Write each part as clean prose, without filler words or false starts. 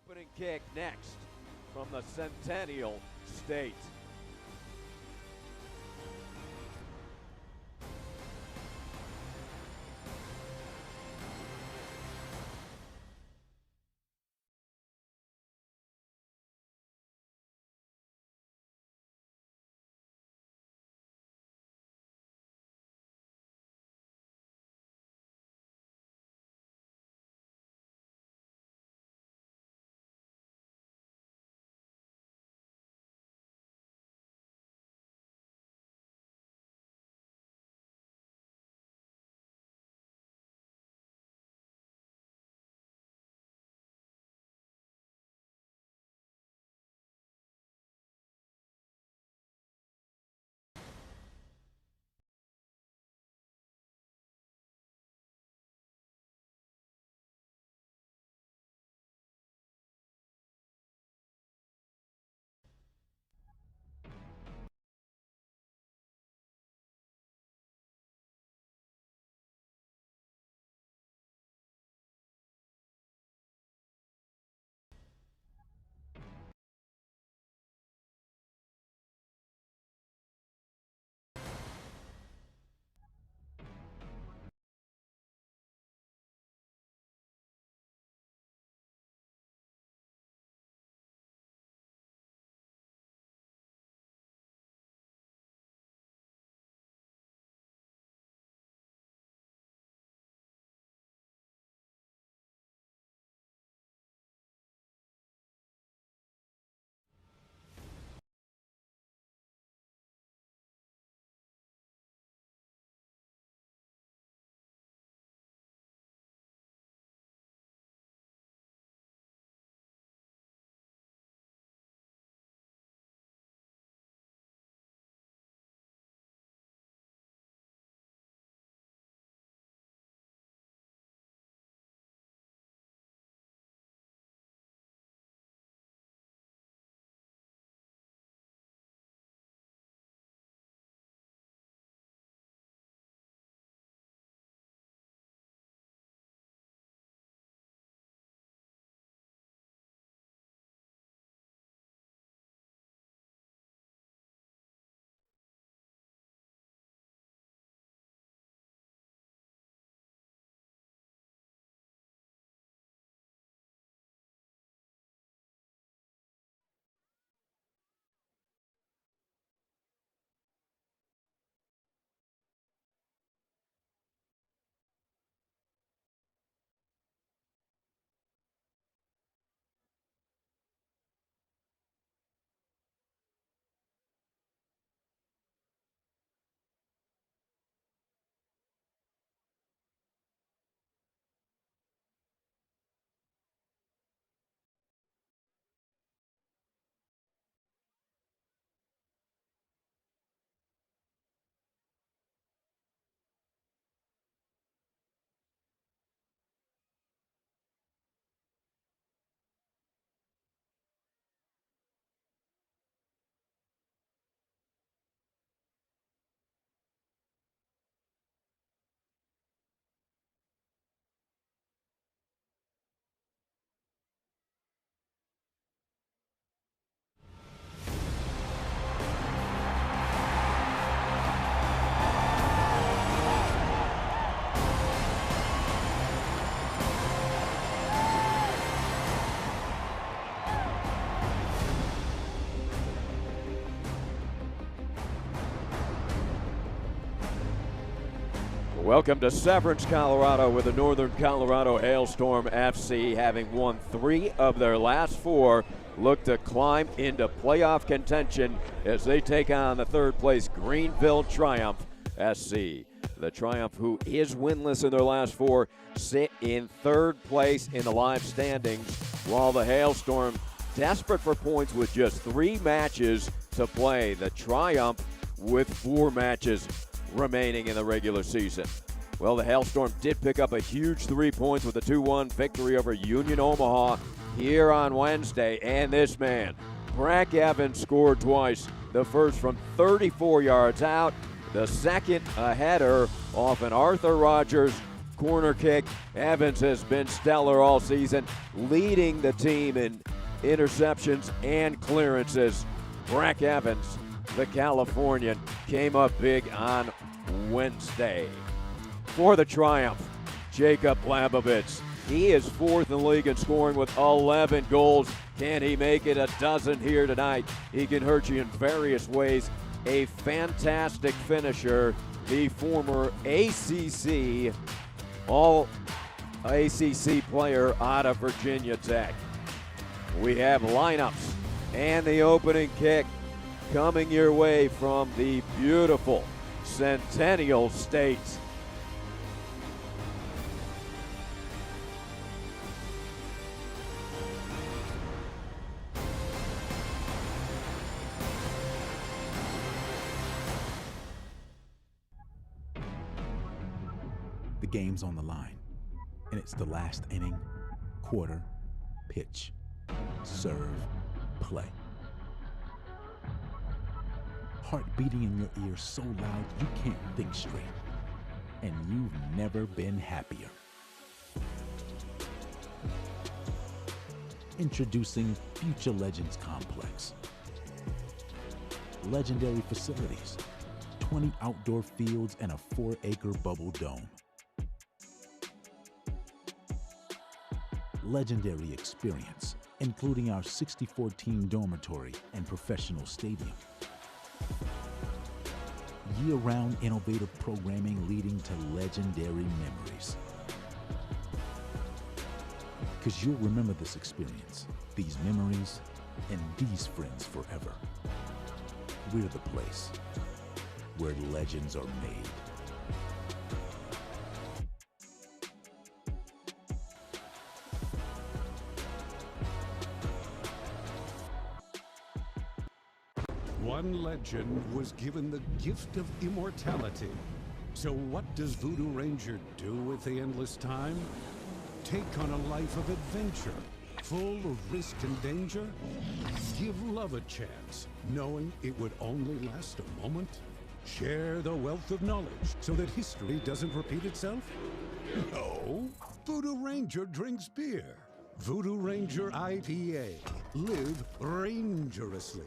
Opening kick next from the Centennial State. Welcome to Severance, Colorado, with the Northern Colorado Hailstorm FC, having won 3 of their last 4, look to climb into playoff contention as they take on the third-place Greenville Triumph SC. The Triumph, who is winless in their last 4, sit in third place in the live standings, while the Hailstorm, desperate for points with just 3 matches to play. The Triumph with 4 matches remaining in the regular season. Well, the Hailstorm did pick up a huge 3 points with a 2-1 victory over Union Omaha here on Wednesday. And this man, Brack Evans, scored twice. The first from 34 yards out, the second a header off an Arthur Rogers corner kick. Evans has been stellar all season, leading the team in interceptions and clearances. Brack Evans, the Californian, came up big on Wednesday. For the Triumph, Jacob Lamovitz. He is fourth in the league in scoring with 11 goals. Can he make it a dozen here tonight? He can hurt you in various ways. A fantastic finisher, the former ACC, all-ACC player out of Virginia Tech. We have lineups and the opening kick coming your way from the beautiful Centennial State. The game's on the line, and it's the last inning, quarter, pitch, serve, play. Heart beating in your ears so loud you can't think straight, and you've never been happier. Introducing Future Legends Complex. Legendary facilities, 20 outdoor fields and a 4-acre bubble dome. Legendary experience, including our 64-team dormitory and professional stadium. Year-round innovative programming leading to legendary memories. Because you'll remember this experience, these memories, and these friends forever. We're the place where legends are made. One legend was given the gift of immortality. So what does Voodoo Ranger do with the endless time? Take on a life of adventure, full of risk and danger? Give love a chance, knowing it would only last a moment? Share the wealth of knowledge so that history doesn't repeat itself? No, Voodoo Ranger drinks beer. Voodoo Ranger IPA. Live rangerously.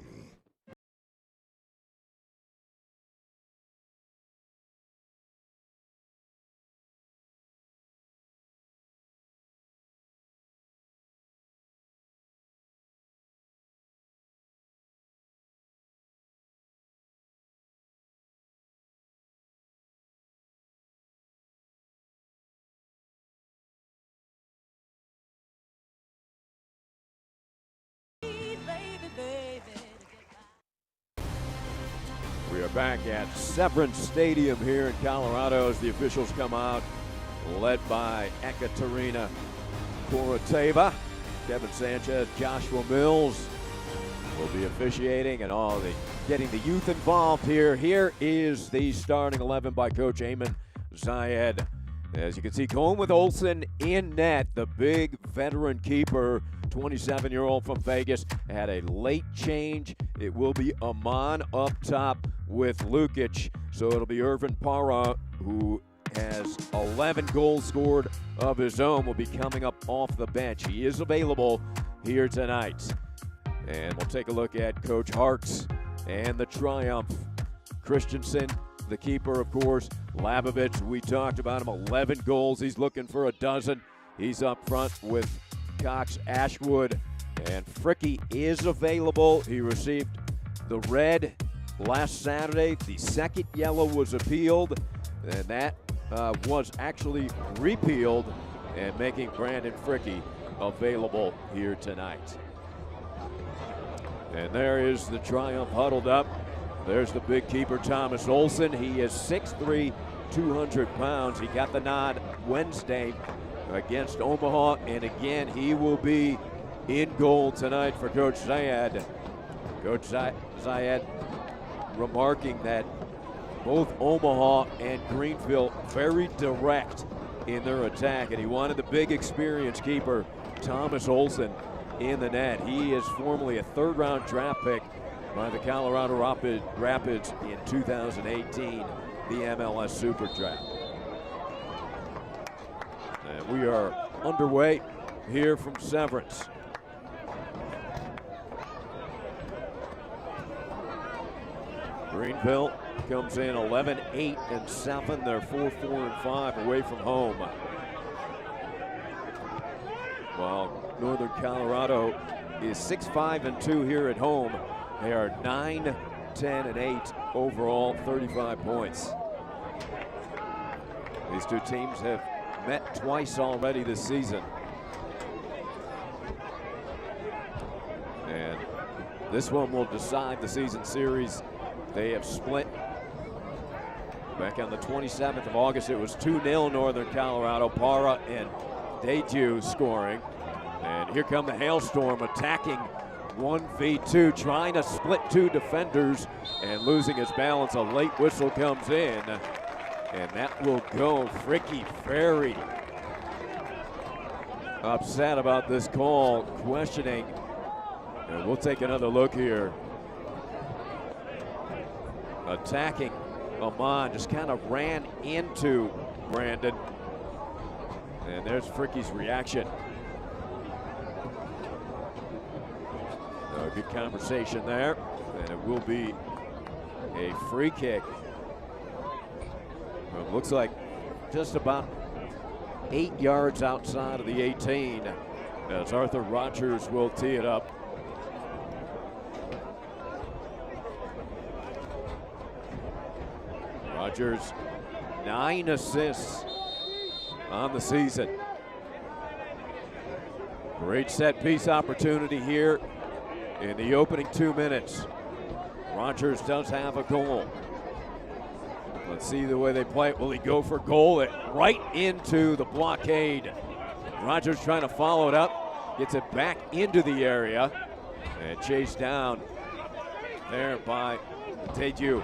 We are back at Severance Stadium here in Colorado as the officials come out, led by Ekaterina Korateva. Kevin Sanchez, Joshua Mills will be officiating, and getting the youth involved here. Here is the starting 11 by Coach Ayman Zayed. As you can see, going with Olsen in net, the big veteran keeper, 27-year-old from Vegas, had a late change. It will be Amon up top with Lukic. So it'll be Irvin Parra, who has 11 goals scored of his own, will be coming up off the bench. He is available here tonight. And we'll take a look at Coach Harks and the Triumph. Christensen, the keeper, of course. Lamovitz, we talked about him, 11 goals. He's looking for a dozen. He's up front with Cox Ashwood. And Fricky is available. He received the red last Saturday. The second yellow was appealed, and that was actually repealed, and making Brandon Fricky available here tonight. And there is the Triumph huddled up. There's the big keeper, Thomas Olsen. He is 6'3", 200 pounds. He got the nod Wednesday against Omaha, and again, he will be in goal tonight for Coach Zayed. Coach Zayed remarking that both Omaha and Greenville very direct in their attack, and he wanted the big experienced keeper, Thomas Olsen, in the net. He is formerly a third-round draft pick by the Colorado Rapids in 2018, the MLS Super Draft. We are underway here from Severance. Greenville comes in 11-8-7. They're 4-4-5 away from home. While Northern Colorado is 6-5-2 here at home. They are 9-10-8 overall, 35 points. These two teams have met twice already this season. And this one will decide the season series. They have split. Back on the 27th of August, it was 2-0 Northern Colorado. Para and Deju scoring. And here come the Hailstorm attacking 1v2, trying to split two defenders and losing his balance. A late whistle comes in, and that will go. Fricky Ferry upset about this call, questioning. And we'll take another look here. Attacking Amon, just kind of ran into Brandon. And there's Fricky's reaction. Good conversation there, and it will be a free kick. It looks like just about 8 yards outside of the 18 as Arthur Rogers will tee it up. Rogers, 9 assists on the season. Great set piece opportunity here in the opening 2 minutes. Rogers does have a goal. Let's see the way they play it. Will he go for goal? It right into the blockade. Rogers trying to follow it up. Gets it back into the area. And chased down there by Teju.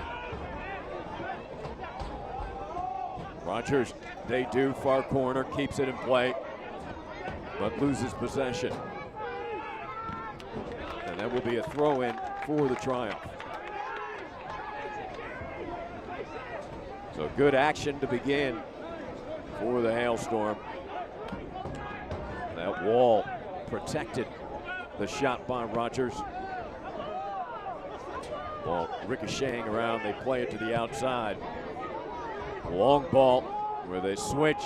Rogers, they do far corner, keeps it in play, but loses possession. And that will be a throw-in for the Triumph. So good action to begin for the Hailstorm. That wall protected the shot by Rogers. Ball ricocheting around, they play it to the outside. Long ball where they switch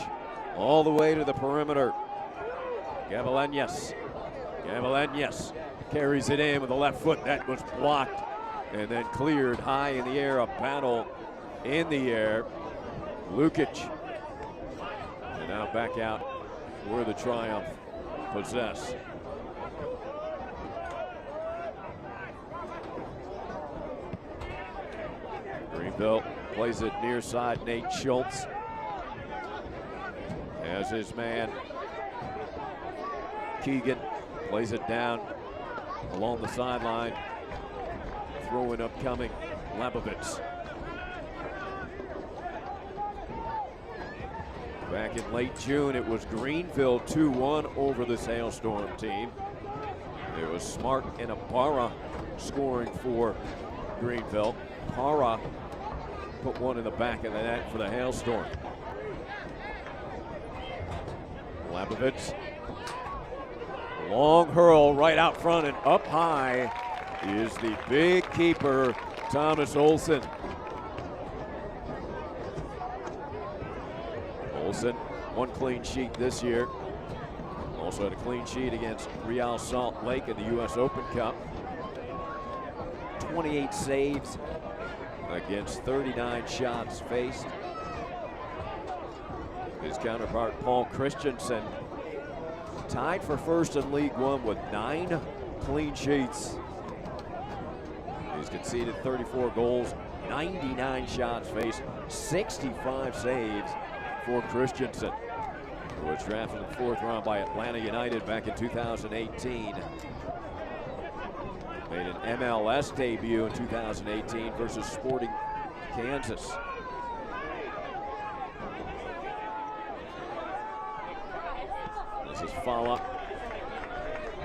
all the way to the perimeter. Gavaleñas carries it in with the left foot. That was blocked and then cleared high in the air. A battle in the air. Lukic. And now back out for the Triumph. Possess. Greenville plays it near side. Nate Schultz has his man. Keegan plays it down along the sideline. Throw-in upcoming. Lamovitz. Back in late June, it was Greenville 2-1 over this Hailstorm team. It was Smart and Ibarra scoring for Greenville. Para put one in the back of the net for the Hailstorm. Lamovitz. Long hurl right out front, and up high is the big keeper, Thomas Olsen. Olsen, one clean sheet this year. Also had a clean sheet against Real Salt Lake in the U.S. Open Cup. 28 saves against 39 shots faced. His counterpart, Paul Christensen, tied for first in League One with 9 clean sheets. He's conceded 34 goals, 99 shots faced, 65 saves for Christensen, who was drafted in the 4th round by Atlanta United back in 2018. Made an MLS debut in 2018 versus Sporting Kansas. This is Fala.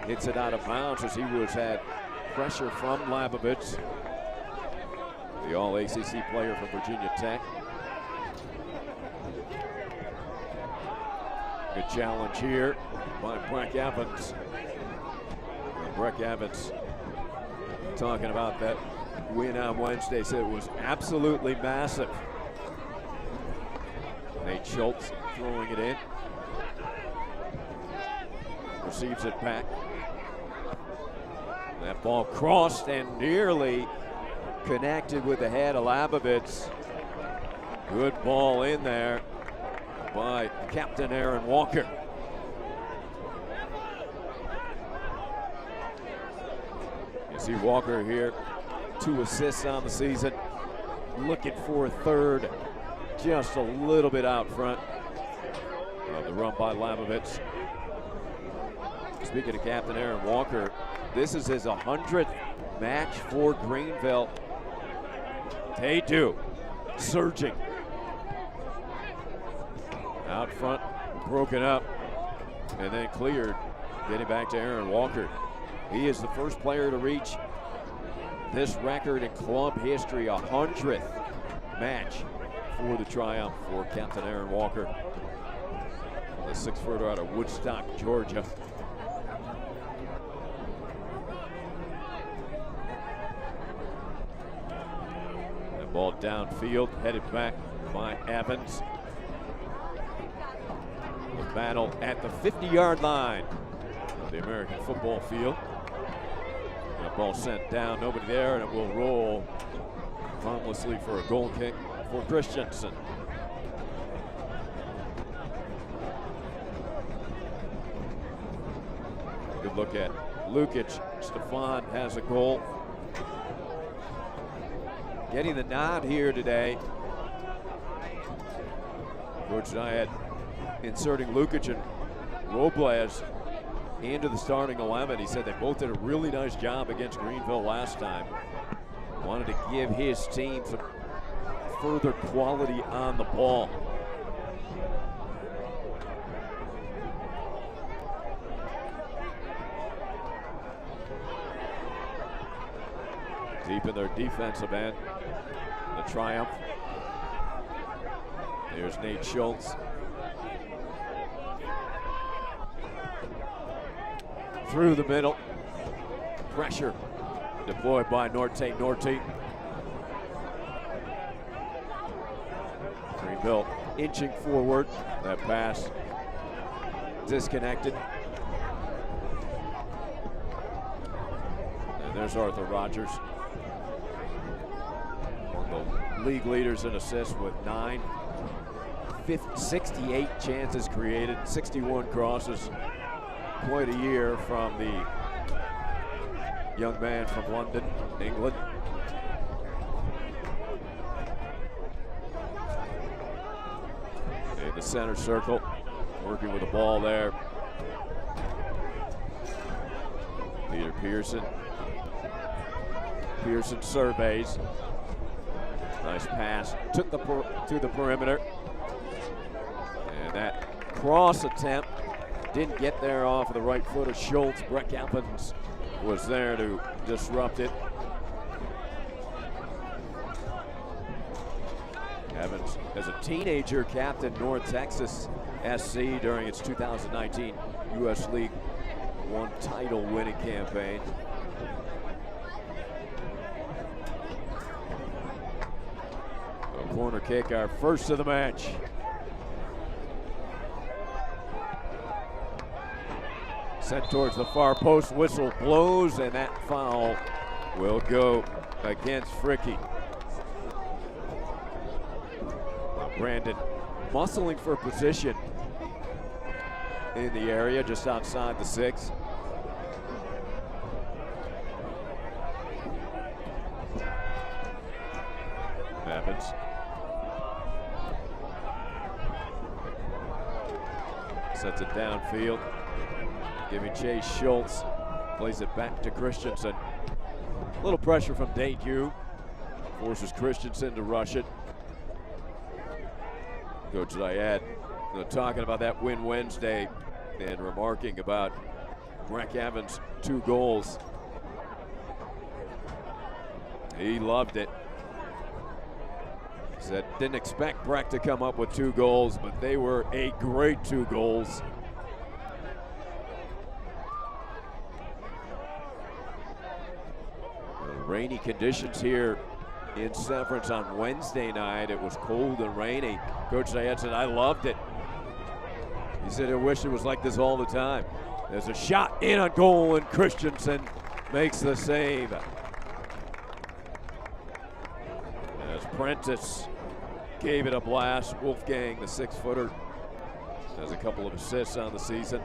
Hits it out of bounds as he was had pressure from Lamovitz, the All-ACC player from Virginia Tech. Good challenge here by Breck Evans. Breck Evans talking about that win on Wednesday, said it was absolutely massive. Nate Schultz throwing it in. Receives it back. That ball crossed and nearly connected with the head of Lamovitz. Good ball in there by Captain Aaron Walker. You see Walker here, 2 assists on the season, looking for a third, just a little bit out front. The run by Lamovitz. Speaking of Captain Aaron Walker, this is his 100th match for Greenville. They do, surging. Out front, broken up, and then cleared. Getting back to Aaron Walker. He is the first player to reach this record in club history, 100th match for the Triumph for Captain Aaron Walker. The 6-footer out of Woodstock, Georgia. That ball downfield, headed back by Evans. The battle at the 50-yard line of the American football field. That ball sent down, nobody there, and it will roll harmlessly for a goal kick for Christensen. Good look at Lukic. Stefan has a goal. Getting the nod here today. Coach Ziad inserting Lukic and Robles into the starting 11. He said they both did a really nice job against Greenville last time. Wanted to give his team some further quality on the ball. Deep in their defensive end, the Triumph. There's Nate Schultz. Through the middle. Pressure deployed by Norte. Greenville inching forward. That pass disconnected. And there's Arthur Rogers. One of the league leaders in assists with 68 chances created, 61 crosses. Quite a year from the young man from London, England. In the center circle, working with the ball there. Peter Pearson. Pearson surveys. Nice pass, took to the perimeter. And that cross attempt didn't get there off of the right foot of Schultz. Breck Evans was there to disrupt it. Evans, as a teenager, captained North Texas SC during its 2019 US League One title winning campaign. A corner kick, our first of the match. Sent towards the far post, whistle blows, and that foul will go against Fricky. Brandon muscling for position in the area just outside the 6. Evans. Sets it downfield. Giving chase Schultz, plays it back to Christensen. A little pressure from Dayton, forces Christensen to rush it. Coach Ziad talking about that win Wednesday and remarking about Breck Evans' 2 goals. He loved it. Said didn't expect Breck to come up with 2 goals, but they were a great 2 goals. Rainy conditions here in Severance on Wednesday night. It was cold and rainy. Coach Zayed said, I loved it. He said, I wish it was like this all the time. There's a shot in on goal, and Christensen makes the save. As Prentice gave it a blast, Wolfgang, the 6-footer, has a couple of assists on the season.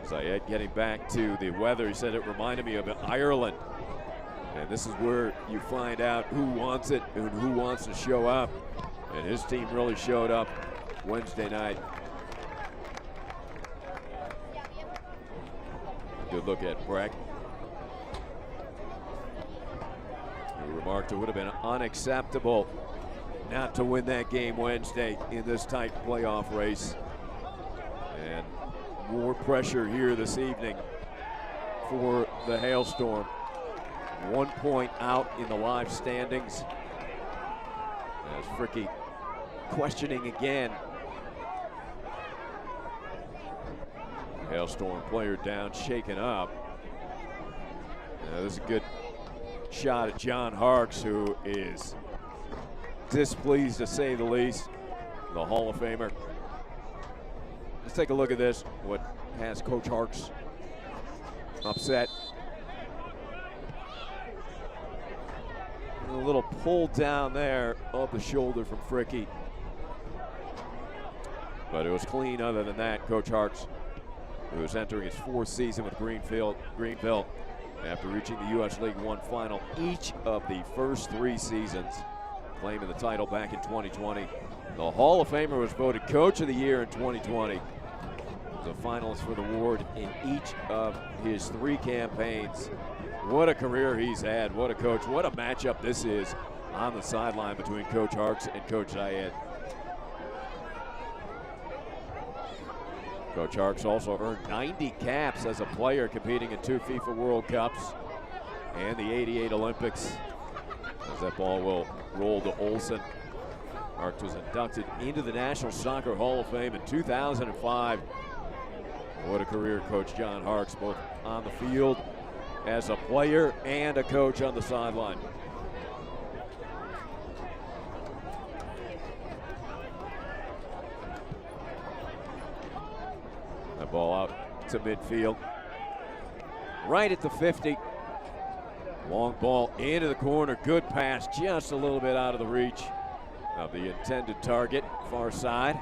Zayed getting back to the weather. He said it reminded me of Ireland. And this is where you find out who wants it and who wants to show up. And his team really showed up Wednesday night. Good look at Breck. He remarked it would have been unacceptable not to win that game Wednesday in this tight playoff race. And more pressure here this evening for the Hailstorm. 1 point out in the live standings. As Fricky questioning again. Hailstorm player down, shaken up. This is a good shot at John Harkes, who is displeased to say the least, the Hall of Famer. Let's take a look at this, what has Coach Harkes upset. A little pull down there of the shoulder from Fricky. But it was clean other than that. Coach Harkes, who is entering his 4th season with Greenville after reaching the US League One final each of the first 3 seasons, claiming the title back in 2020. The Hall of Famer was voted Coach of the Year in 2020. The finalist for the award in each of his 3 campaigns. What a career he's had. What a coach. What a matchup this is on the sideline between Coach Harkes and Coach Zayed. Coach Harkes also earned 90 caps as a player, competing in 2 FIFA World Cups and the '88 Olympics. As that ball will roll to Olsen. Harkes was inducted into the National Soccer Hall of Fame in 2005. What a career, Coach John Harkes, both on the field as a player and a coach on the sideline. That ball out to midfield. Right at the 50. Long ball into the corner. Good pass, just a little bit out of the reach of the intended target, far side.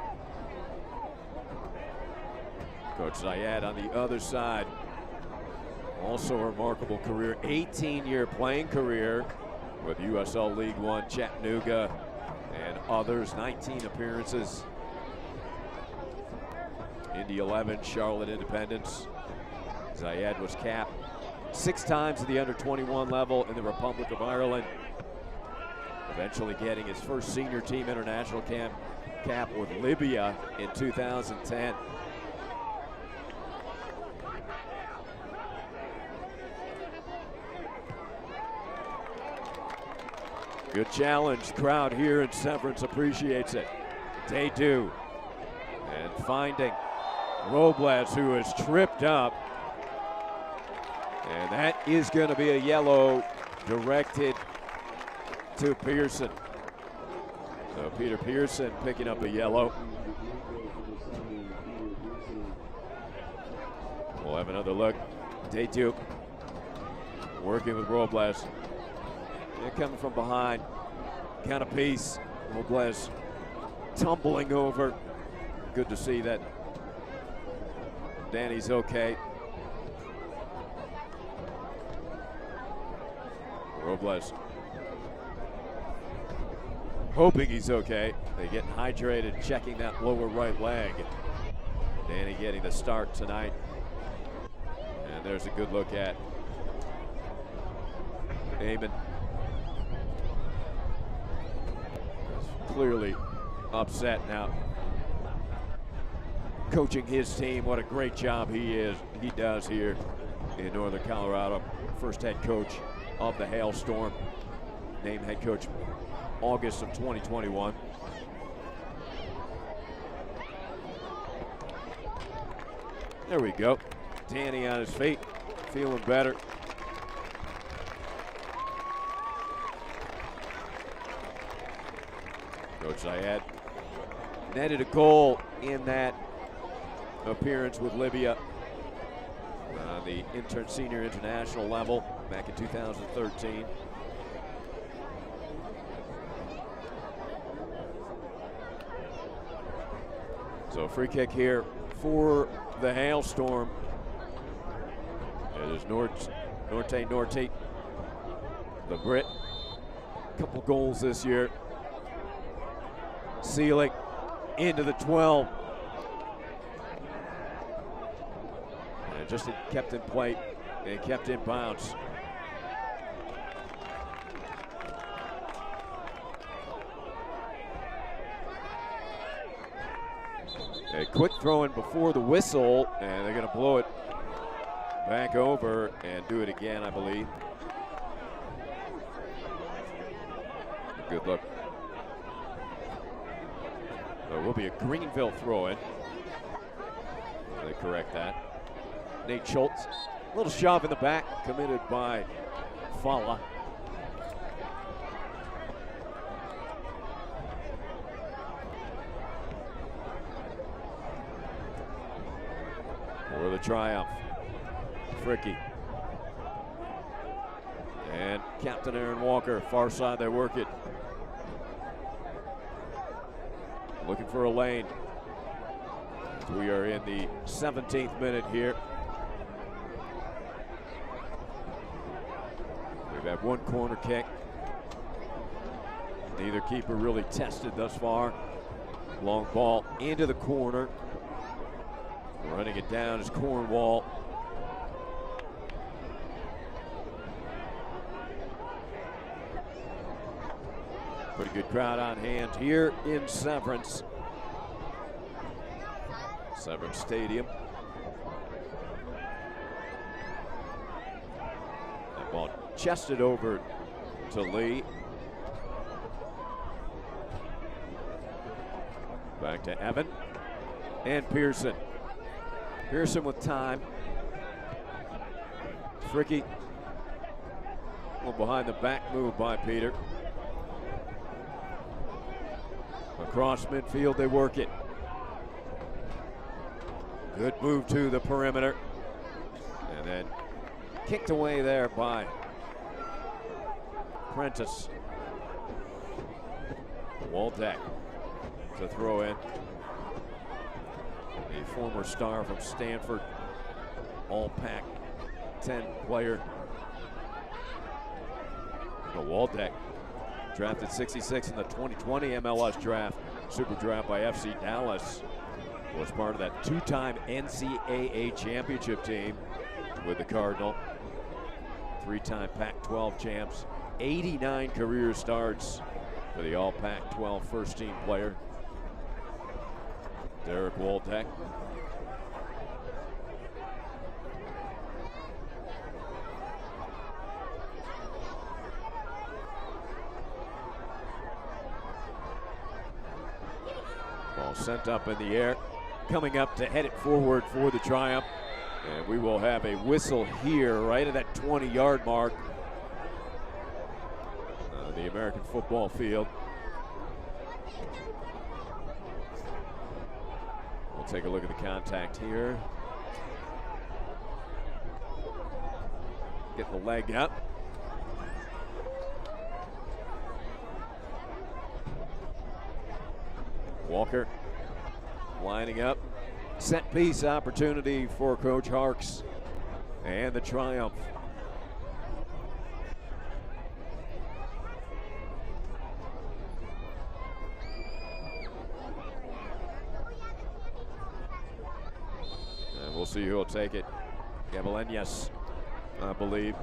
Coach Zayed on the other side. Also a remarkable career, 18-year playing career with USL League One, Chattanooga, and others. 19 appearances. Indy 11, Charlotte Independence. Zayed was capped 6 times at the under-21 level in the Republic of Ireland. Eventually getting his first senior team international cap with Libya in 2010. Good challenge. Crowd here in Severance appreciates it. They do. And finding Robles, who is tripped up. And that is going to be a yellow directed to Pearson. So Peter Pearson picking up a yellow. We'll have another look. Day 2. Working with Robles. They're coming from behind. Kind of piece. Robles tumbling over. Good to see that Danny's okay. Robles hoping he's okay. They get hydrated, checking that lower right leg. Danny getting the start tonight. And there's a good look at Eamon. Clearly upset now. Coaching his team, what a great job he does here in Northern Colorado. first head coach of the Hailstorm, named head coach August of 2021. There we go. Danny on his feet, feeling better. Coach Zayed netted a goal in that appearance with Libya on the senior international level back in 2013. So free kick here for the Hailstorm. There's Norte, the Brit. Couple goals this year. Seelig into the 12. And just kept in play and kept in bounds. A quick throw in before the whistle, and they're going to blow it back over and do it again, I believe. Good look. There will be a Greenville throw-in. They correct that. Nate Schultz, a little shove in the back, committed by Fala. For the triumph, Fricky. And Captain Aaron Walker, far side, they work it. Looking for a lane. As we are in the 17th minute here. We've had one corner kick. Neither keeper really tested thus far. Long ball into the corner. Running it down is Cornwall. Pretty good crowd on hand here in Severance. Severance Stadium. That ball chested over to Lee. Back to Evan and Pearson. Pearson with time. Fricky. Well, behind the back move by Peter. Across midfield, they work it. Good move to the perimeter. And then kicked away there by Prentice. Waldeck to throw in. A former star from Stanford, all Pac-10 player. Waldeck, drafted 66 in the 2020 MLS draft, super draft by FC Dallas. Was part of that two-time NCAA championship team with the Cardinal. Three-time Pac-12 champs, 89 career starts for the all Pac-12 first-team player. Derek Waldeck. Ball sent up in the air, coming up to head it forward for the triumph. And we will have a whistle here right at that 20-yard mark. The American football field. We'll take a look at the contact here. Get the leg up. Walker lining up. Set piece opportunity for Coach Harks and the Triumph. And we'll see who will take it. Gabalenas, I believe.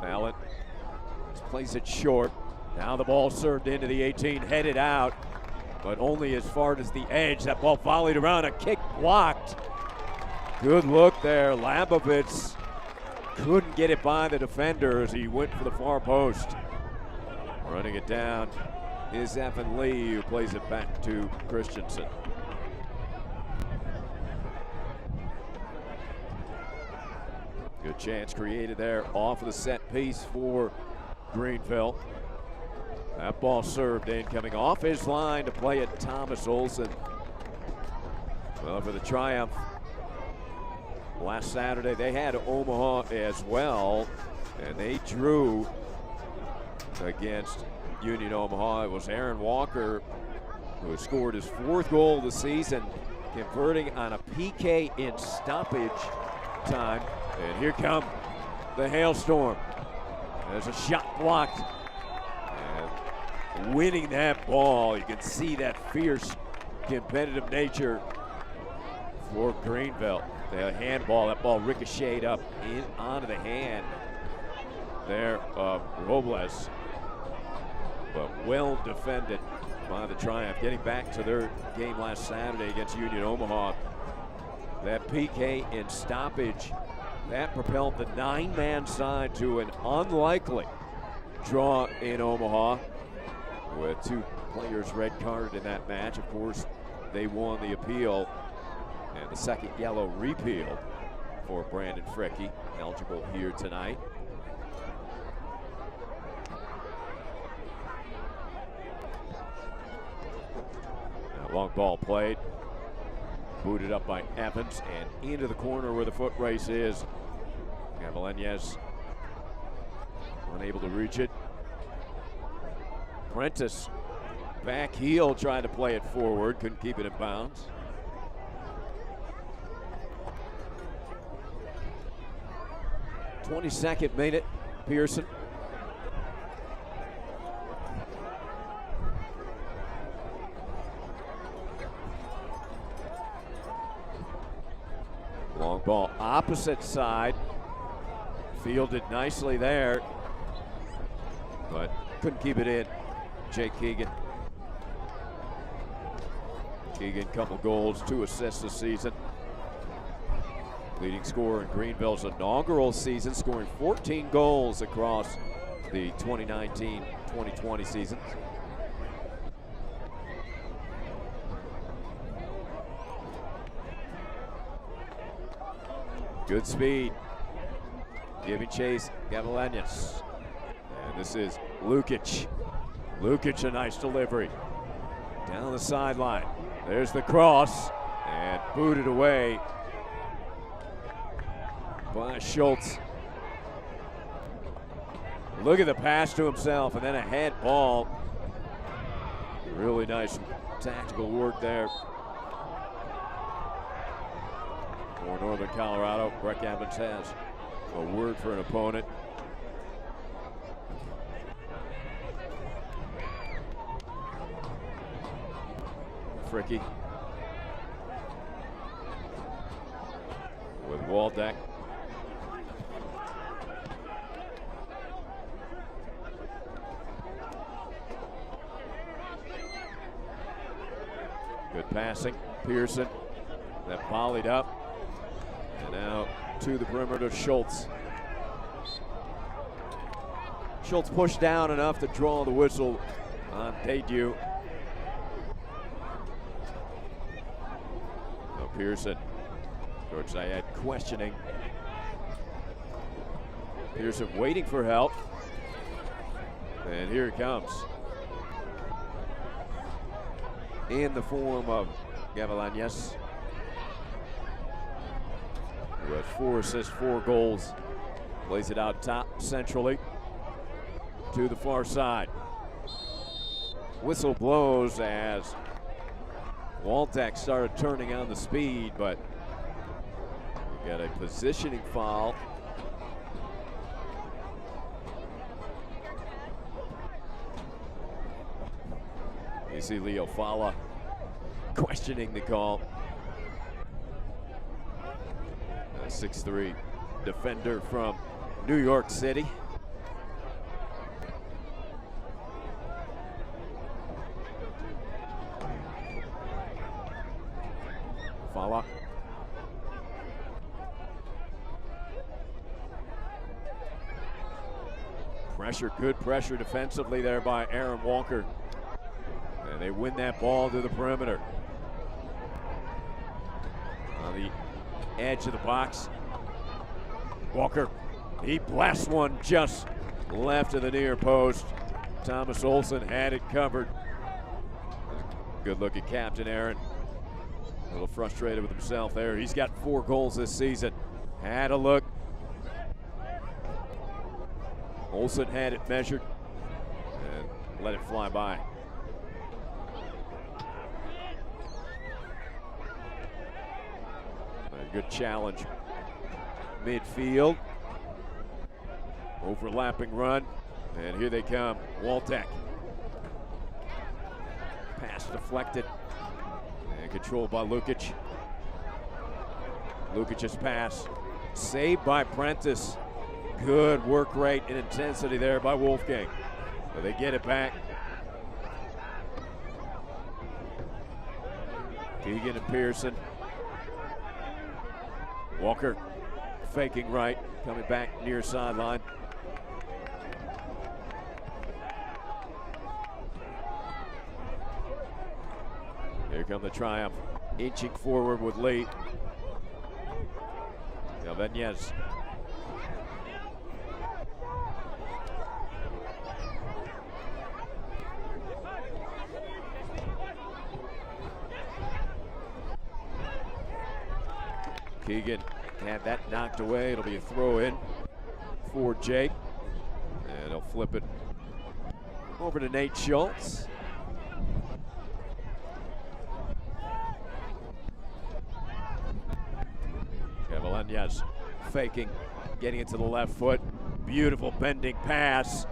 Allen plays it short. Now the ball served into the 18, headed out, but only as far as the edge. That ball volleyed around, a kick blocked. Good look there, Lamovitz couldn't get it by the defender as he went for the far post. Running it down is Evan Lee, who plays it back to Christensen. Good chance created there off of the set piece for Greenville. That ball served in, coming off his line to play it, Thomas Olsen. Well, for the Triumph, last Saturday they had Omaha as well, and they drew against Union Omaha. It was Aaron Walker who scored his 4th goal of the season, converting on a PK in stoppage time. And here come the Hailstorm. There's a shot blocked. And winning that ball, you can see that fierce competitive nature for Greenville. The handball, that ball ricocheted up onto the hand there of Robles. But well defended by the Triumph. Getting back to their game last Saturday against Union Omaha. That PK in stoppage, that propelled the 9-man side to an unlikely draw in Omaha, with 2 players red carded in that match. Of course, they won the appeal, and the 2nd yellow repealed for Brandon Fricky, eligible here tonight. Now, long ball played. Booted up by Evans and into the corner where the foot race is. Cavaleñas unable to reach it. Prentice back heel trying to play it forward, couldn't keep it in bounds. "22nd minute, Pearson. Long ball opposite side. Fielded nicely there, but couldn't keep it in. Jake Keegan. Keegan, couple goals, 2 assists this season. Leading scorer in Greenville's inaugural season, scoring 14 goals across the 2019-2020 season. Good speed. Giving chase, Cavaleñas. And this is Lukic. Lukic, a nice delivery. Down the sideline. There's the cross, and booted away by Schultz. Look at the pass to himself, and then a head ball. Really nice tactical work there for Northern Colorado. Breck Evans has a word for an opponent. Fricky with Waldeck. Good passing, Pearson, that volleyed up, and now to the perimeter, Schultz. Schultz pushed down enough to draw the whistle on Paydew. No, Pearson, George Zayed questioning. Pearson waiting for help, and here it comes. In the form of Cavaleñas, who has 4 assists, 4 goals. Plays it out top centrally to the far side. Whistle blows as Waldeck started turning on the speed, but we got a positioning foul. You see Leo Fala questioning the call. A 6'3" defender from New York City. Fala. Good pressure defensively there by Aaron Walker. And they win that ball to the perimeter. On the edge of the box, Walker, he blasts one just left of the near post. Thomas Olsen had it covered. Good look at Captain Aaron. A little frustrated with himself there. He's got 4 goals this season. Had a look. Olsen had it measured and let it fly by. A good challenge. Midfield. Overlapping run. And here they come. Waltek. Pass deflected. And controlled by Lukic. Lukic's pass. Saved by Prentice. Good work rate and intensity there by Wolfgang. So they get it back. Keegan and Pearson. Walker faking right, coming back near sideline. Here come the Triumph, inching forward with Lee. Galvenez. Keegan had that knocked away. It'll be a throw in for Jake. And he'll flip it over to Nate Schultz. Cavallanias faking, getting it to the left foot. Beautiful bending pass.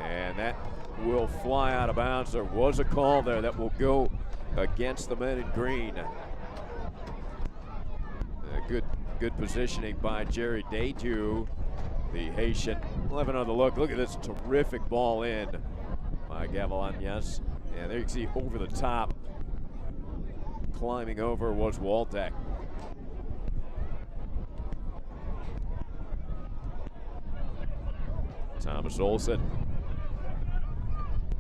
And that will fly out of bounds. There was a call there that will go against the men in green. Good positioning by Jerry Deju, the Haitian. 11 on the look. Look at this terrific ball in by Gavilanes. And there you can see over the top, climbing over was Waltek. Thomas Olsen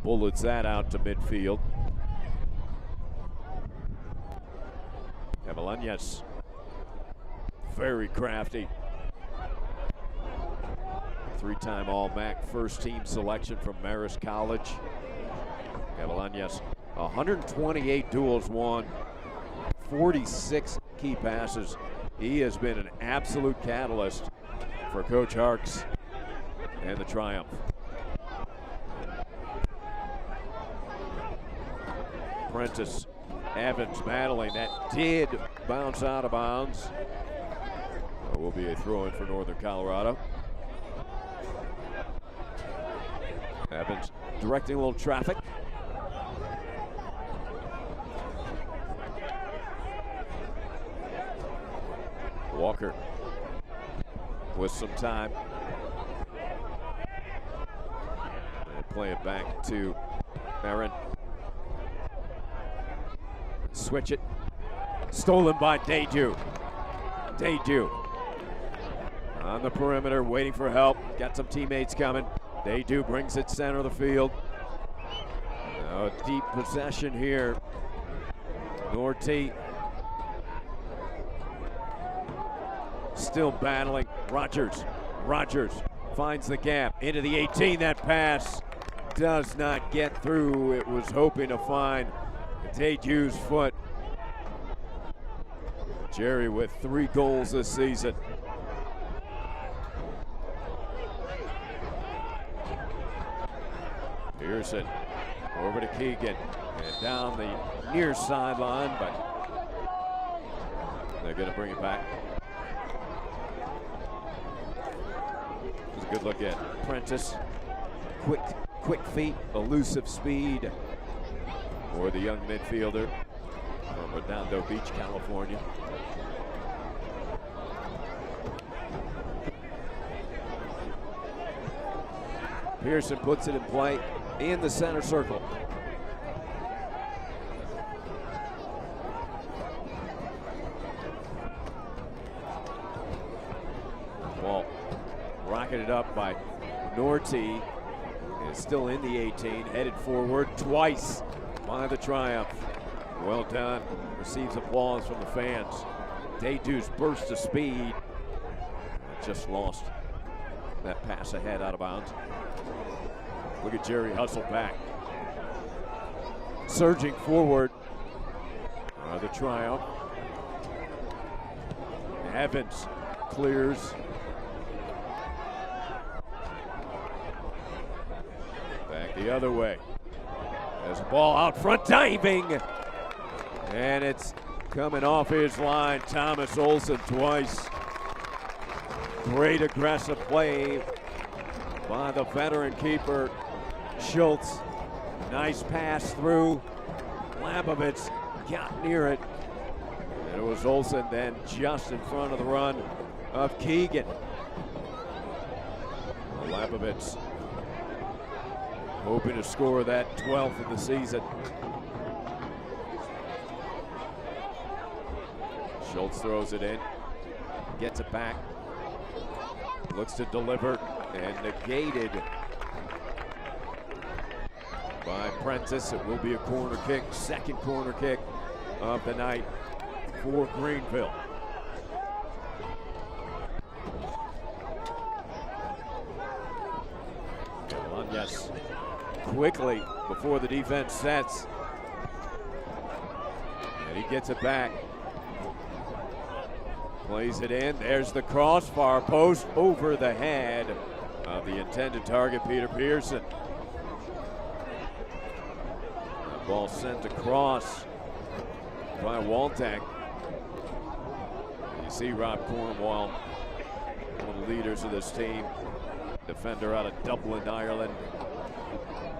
bullets that out to midfield. Gavilanes. Very crafty. 3-time All-MAC first team selection from Marist College. Gavilanes, 128 duels won, 46 key passes. He has been an absolute catalyst for Coach Harkes and the Triumph. Prentice, Evans battling. That did bounce out of bounds. Will be a throw-in for Northern Colorado. Evans directing a little traffic. Walker with some time. And play it back to Aaron. Switch it. Stolen by Deju. Deju on the perimeter, waiting for help. Got some teammates coming. Deju brings it center of the field. Now a deep possession here. Norty still battling. Rogers finds the gap into the 18. That pass does not get through. It was hoping to find Deju's foot. Jerry with 3 goals this season. Pearson over to Keegan and down the near sideline, but they're going to bring it back. It's a good look at Prentice. Quick feet, elusive speed for the young midfielder from Redondo Beach, California. Pearson puts it in play in the center circle. Ball rocketed up by Norty. is still in the 18, headed forward twice by the Triumph. Well done. Receives applause from the fans. Daydu's burst of speed. Just lost that pass ahead out of bounds. Look at Jerry hustle back. Surging forward. The Triumph. Evans clears. Back the other way. There's a ball out front, diving. And it's coming off his line. Thomas Olsen twice. Great aggressive play by the veteran keeper, Schultz. Nice pass through. Lamovitz got near it. And it was Olsen then just in front of the run of Keegan. Lamovitz hoping to score that 12th of the season. Schultz throws it in, gets it back, looks to deliver, and negated by Prentice. It will be a corner kick, second corner kick of the night for Greenville. Yes, quickly before the defense sets. And he gets it back. Plays it in. There's the cross, far post over the head of the intended target, Peter Pearson. That ball sent across by Waltek. You see Rob Cornwall, one of the leaders of this team, defender out of Dublin, Ireland.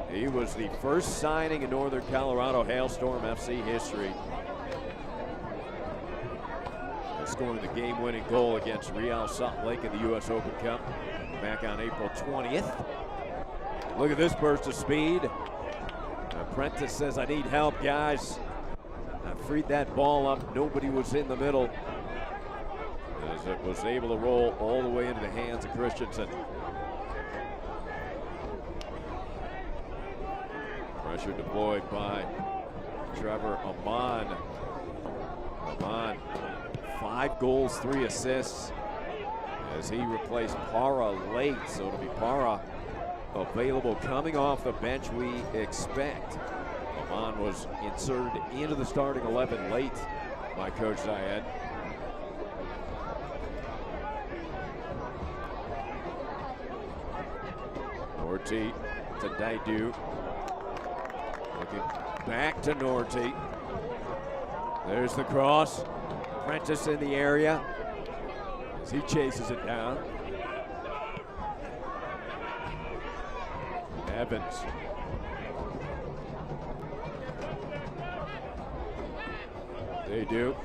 He was the first signing in Northern Colorado Hailstorm FC history. Scoring the game-winning goal against Real Salt Lake in the U.S. Open Cup back on April 20th. Look at this burst of speed. Prentice says, I need help, guys. I freed that ball up. Nobody was in the middle, as it was able to roll all the way into the hands of Christensen. Pressure deployed by Trevor Amon. Amon, 5 goals, 3 assists, as he replaced Para late. So it'll be Para available coming off the bench, we expect. Amon was inserted into the starting 11 late by Coach Zayed. Norty to Daydu. Looking back to Norty. There's the cross. Prentice in the area as he chases it down. Evans. They do.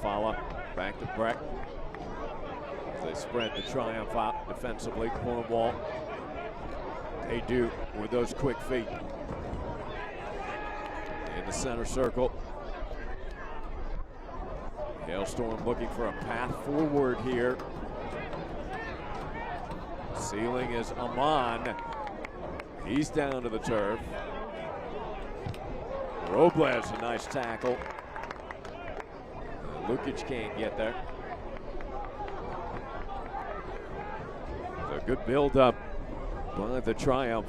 Fala back to Breck. They spread the Triumph out defensively. Cornwall. They do with those quick feet. In the center circle. Hailstorm looking for a path forward here. Ceiling is Amon. He's down to the turf. Robles, a nice tackle. Lukic can't get there. A good build-up by the Triumph.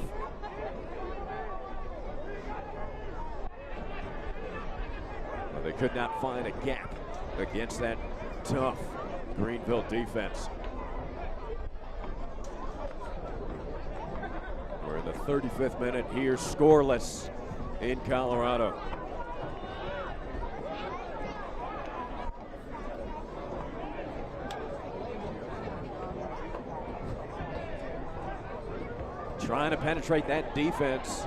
Well, they could not find a gap against that tough Greenville defense. We're in the 35th minute here, scoreless in Colorado. Trying to penetrate that defense,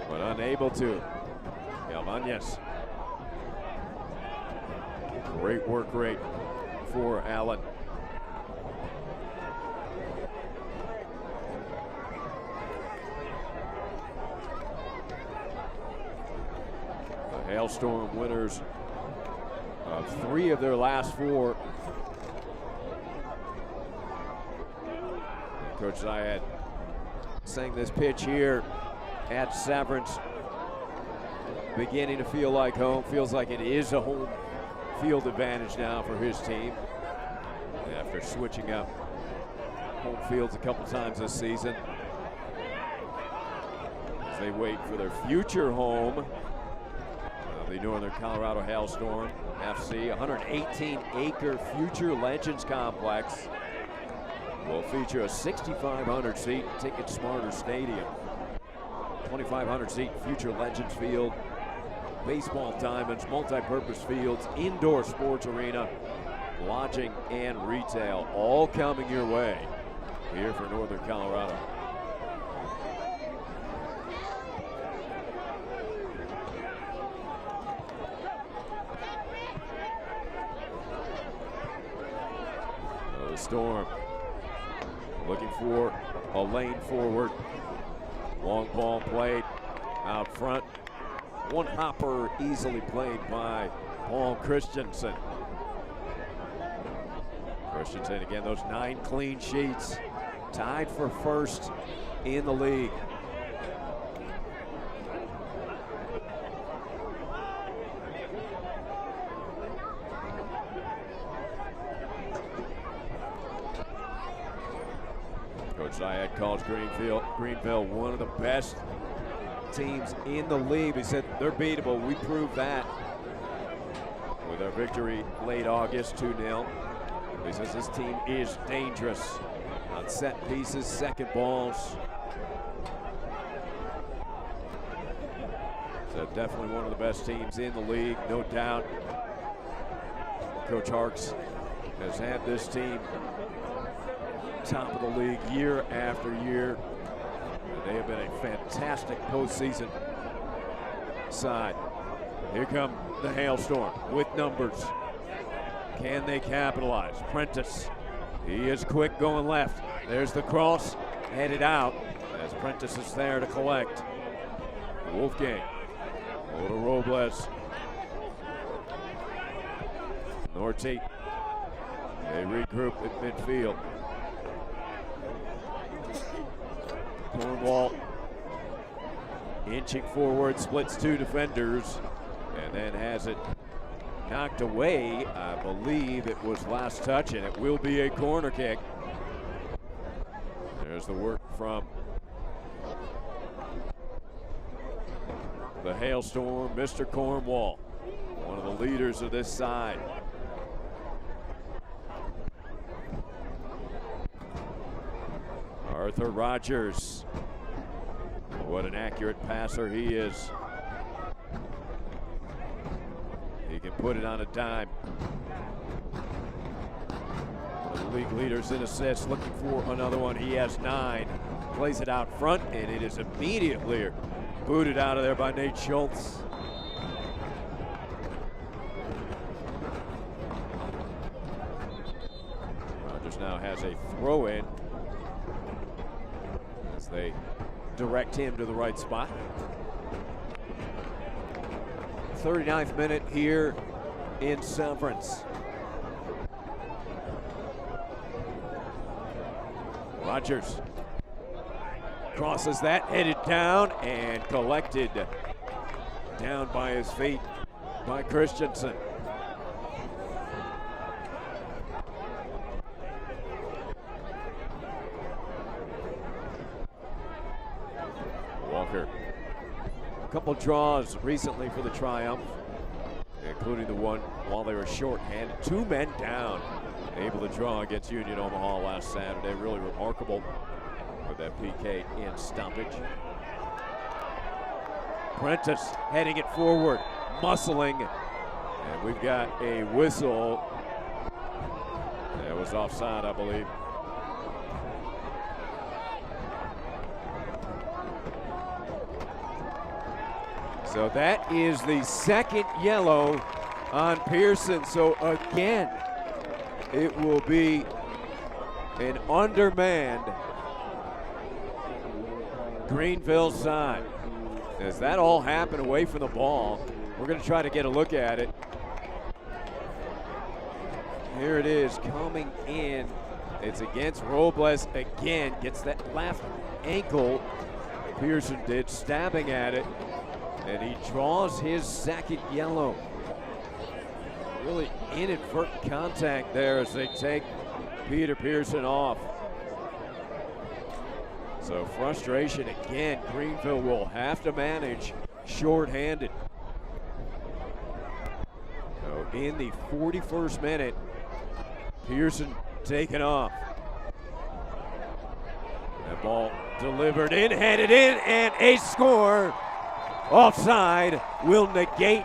but unable to. Galvanez. Great work rate for Allen. The Hailstorm winners of 3 of their last 4. Coach Zayed saying this pitch here at Severance beginning to feel like home. Feels like it is a home field advantage now for his team after switching up home fields a couple times this season. As they wait for their future home, the Northern Colorado Hailstorm FC, 118-acre Future Legends Complex will feature a 6,500-seat Ticket Smarter Stadium, 2,500-seat Future Legends Field, baseball diamonds, multi-purpose fields, indoor sports arena, lodging, and retail, all coming your way here for Northern Colorado. The Storm looking for a lane forward. Long ball played out front. One hopper easily played by Paul Christensen. Christensen again, those 9 clean sheets, tied for first in the league. Coach Zayed calls Greenville one of the best teams in the league. He said they're beatable. We proved that with our victory late August, 2-0. He says this team is dangerous on set pieces, second balls. So definitely one of the best teams in the league, no doubt. Coach Harks has had this team top of the league year after year. They have been a fantastic postseason side. Here come the Hailstorm with numbers. Can they capitalize? Prentice, he is quick going left. There's the cross, headed out as Prentice is there to collect. Wolfgang, over to Robles. Norty, they regroup at midfield. Cornwall inching forward, splits 2 defenders, and then has it knocked away. I believe it was last touch, and it will be a corner kick. There's the work from the Hailstorm, Mr. Cornwall, one of the leaders of this side. Arthur Rogers, what an accurate passer he is. He can put it on a dime. One of the league leaders in assists, looking for another one. He has 9, plays it out front, and it is immediately booted out of there by Nate Schultz. Rogers now has a throw-in as they direct him to the right spot. 39th minute here in Severance. Rogers crosses that, headed down and collected down by his feet by Christensen. Walker. A couple draws recently for the Triumph, including the one while they were shorthanded. 2 men down, able to draw against Union Omaha last Saturday. Really remarkable with that PK in stoppage. Prentice heading it forward, muscling, and we've got a whistle. That was offside, I believe. So that is the second yellow on Pearson. So again, it will be an undermanned Greenville side. As that all happened away from the ball, we're going to try to get a look at it. Here it is coming in It's against Robles again. Gets that left ankle. Pearson did, stabbing at it. And he draws his second yellow. Really inadvertent contact there as they take Peter Pearson off. So frustration again. Greenville will have to manage shorthanded. So in the 41st minute, Pearson taken off. That ball delivered in, headed in, and a score. Offside will negate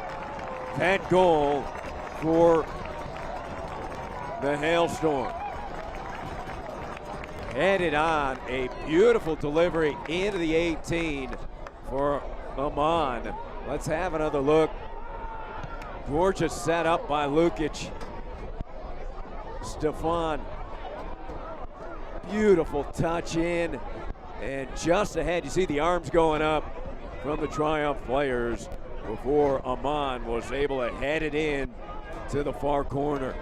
that goal for the Hailstorm. Headed on, a beautiful delivery into the 18 for Amon. Let's have another look. Gorgeous setup by Lukic. Stefan, beautiful touch in, and just ahead, you see the arms going up from the Triumph players before Amon was able to head it in to the far corner.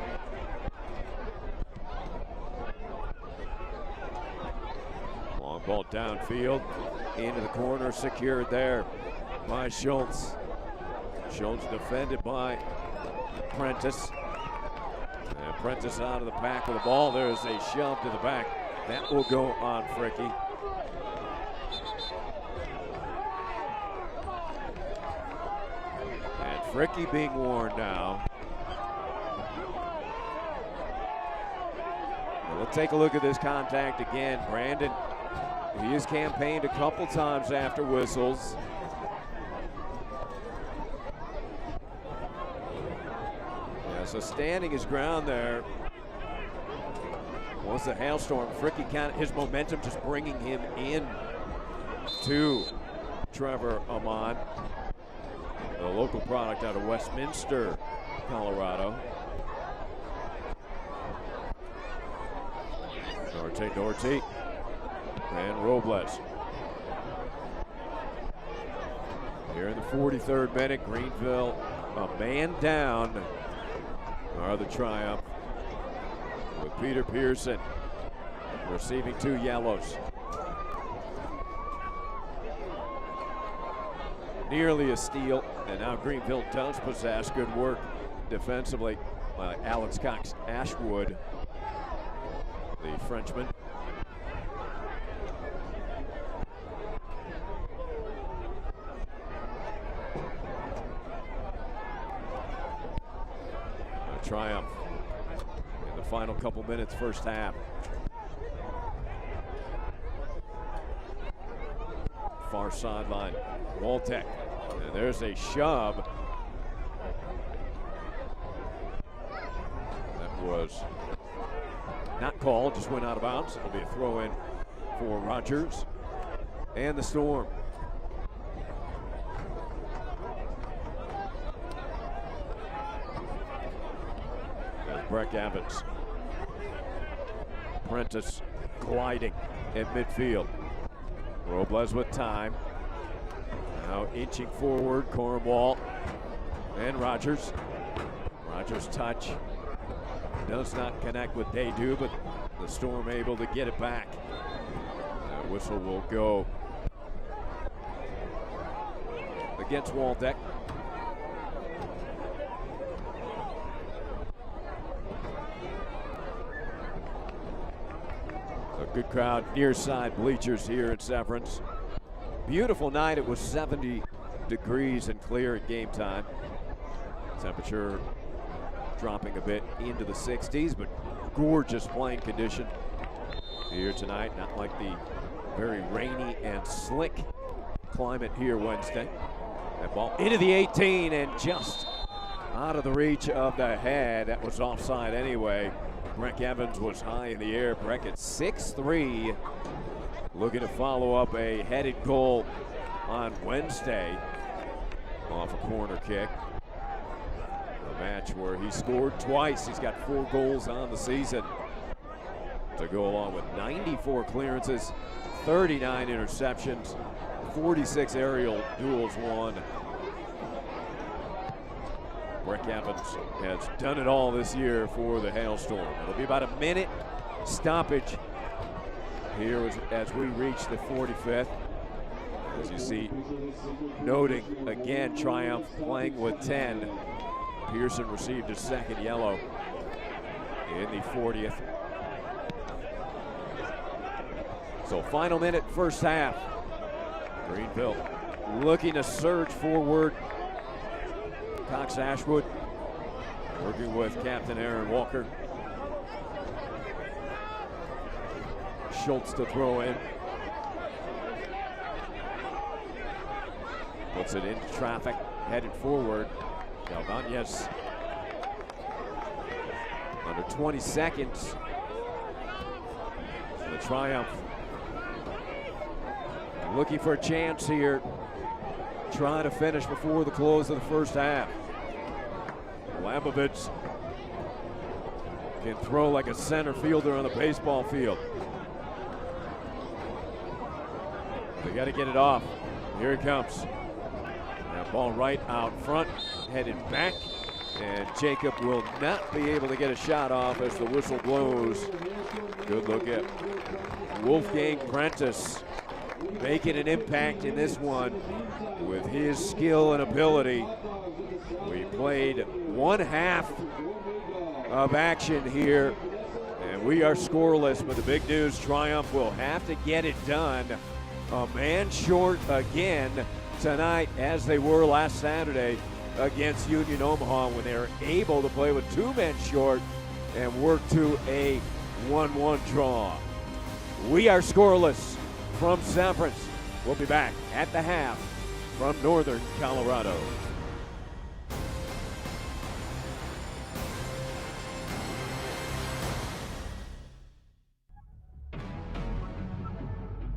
Long ball downfield, into the corner, secured there by Schultz. Schultz defended by Prentice. And Prentice out of the pack with the ball. There's a shove to the back. That will go on Fricky. And Fricky being warned now. Well, let's take a look at this contact again. Brandon, he has campaigned a couple times after whistles. So standing his ground there was the Hailstorm. Fricky his momentum just bringing him in to Trevor Amon, the local product out of Westminster, Colorado. Norte, and Robles. Here in the 43rd minute, Greenville a man down. Are the Triumph with Peter Pearson receiving 2 yellows. Nearly a steal, and now Greenville does possess. Good work defensively by Alex Cox Ashwood, the Frenchman. Triumph in the final couple minutes, first half. Far sideline, Waltek, and there's a shove. That was not called, just went out of bounds. It'll be a throw in for Rogers and the Storm. Breck Evans. Prentice gliding in midfield. Robles with time. Now inching forward, Cornwall and Rogers. Rogers' touch does not connect with Daydu, but the Storm able to get it back. That whistle will go against Waldeck. Good crowd near side bleachers here at Severance. Beautiful night. It was 70 degrees and clear at game time. Temperature dropping a bit into the 60s, but gorgeous playing condition here tonight. Not like the very rainy and slick climate here Wednesday. That ball into the 18 and just out of the reach of the head. That was offside anyway. Breck Evans was high in the air. Breck at 6'3", looking to follow up a headed goal on Wednesday off a corner kick. A match where he scored twice. He's got 4 goals on the season to go along with 94 clearances, 39 interceptions, 46 aerial duels won. Breck Evans has done it all this year for the Hailstorm. It'll be about a minute stoppage here as we reach the 45th. As you see, noting again, Triumph playing with 10. Pearson received his second yellow in the 40th. So final minute, first half. Greenville looking to surge forward. Cox Ashwood working with Captain Aaron Walker. Schultz to throw in. Puts it into traffic, headed forward. Galvanez under 20 seconds. The Triumph looking for a chance here, trying to finish before the close of the first half. Lamovitz can throw like a center fielder on a baseball field. They got to get it off. Here it comes. That ball right out front, headed back, and Jacob will not be able to get a shot off as the whistle blows. Good look at Wolfgang Prentice making an impact in this one with his skill and ability. We played one half of action here, and we are scoreless, but the big news, Triumph will have to get it done. A man short again tonight, as they were last Saturday against Union Omaha, when they were able to play with 2 men short and work to a 1-1 draw. We are scoreless from Severance. We'll be back at the half from Northern Colorado.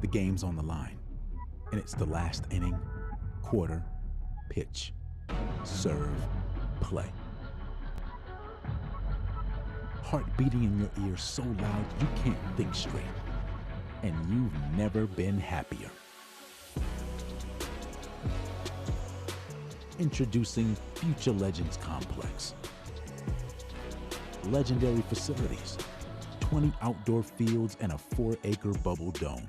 The game's on the line, and it's the last inning, quarter, pitch, serve, play. Heart beating in your ears so loud you can't think straight, and you've never been happier. Introducing Future Legends Complex. Legendary facilities, 20 outdoor fields and a 4-acre bubble dome.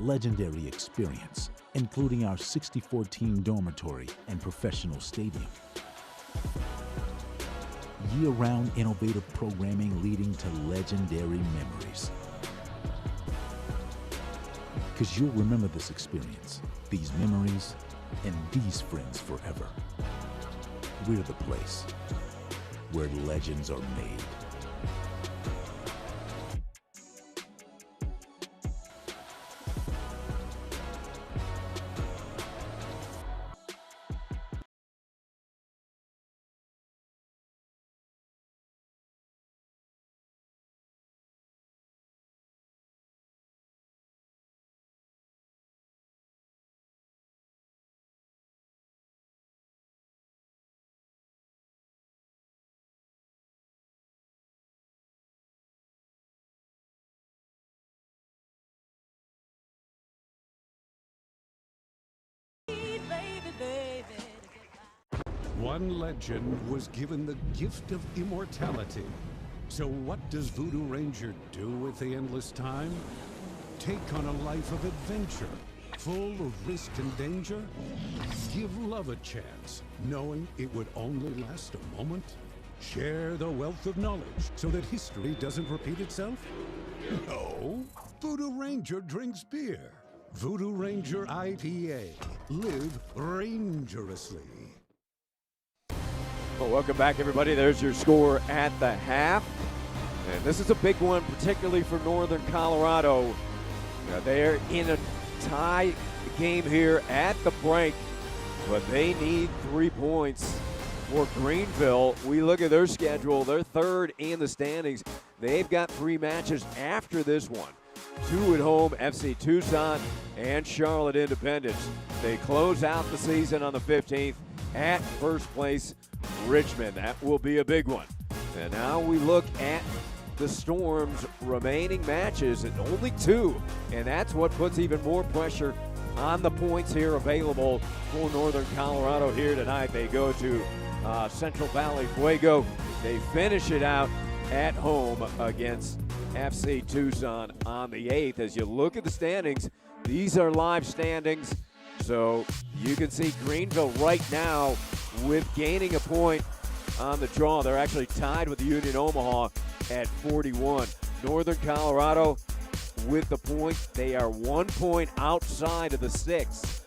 Legendary experience, including our 64-team dormitory and professional stadium. Year-round innovative programming leading to legendary memories. Because you'll remember this experience, these memories, and these friends forever. We're the place where legends are made. One legend was given the gift of immortality. So what does Voodoo Ranger do with the endless time? Take on a life of adventure, full of risk and danger? Give love a chance, knowing it would only last a moment? Share the wealth of knowledge so that history doesn't repeat itself? No, Voodoo Ranger drinks beer. Voodoo Ranger IPA. Live rangerously. Well, welcome back, everybody. There's your score at the half. And this is a big one, particularly for Northern Colorado. They're in a tie game here at the break, but they need 3 points for Greenville. We look at their schedule. They're third in the standings. They've got 3 matches after this one. 2 at home, FC Tucson and Charlotte Independence. They close out the season on the 15th at first place Richmond. That will be a big one. And now we look at the Storm's remaining matches, and only 2. And that's what puts even more pressure on the points here available for Northern Colorado here tonight. They go to Central Valley Fuego They finish it out at home against FC Tucson on the 8th. As you look at the standings, these are live standings, so you can see Greenville right now with gaining a point on the draw. They're actually tied with Union Omaha at 41. Northern Colorado with the point. They are 1 point outside of the 6th.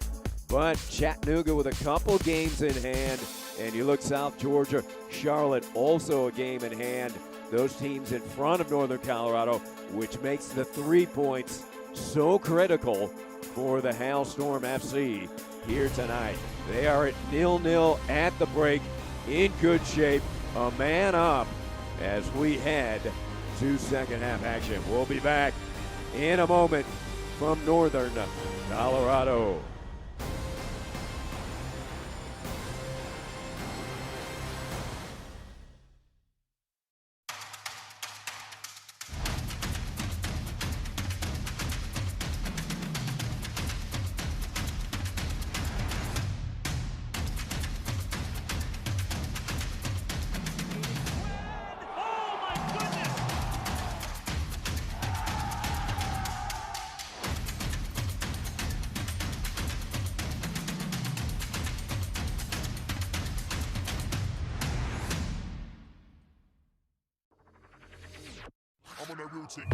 But Chattanooga with a couple games in hand. And you look South Georgia, Charlotte also a game in hand. Those teams in front of Northern Colorado, which makes the 3 points so critical for the Hailstorm FC here tonight. They are at 0-0 at the break, in good shape, a man up as we head to second half action. We'll be back in a moment from Northern Colorado. I'm on that real tick.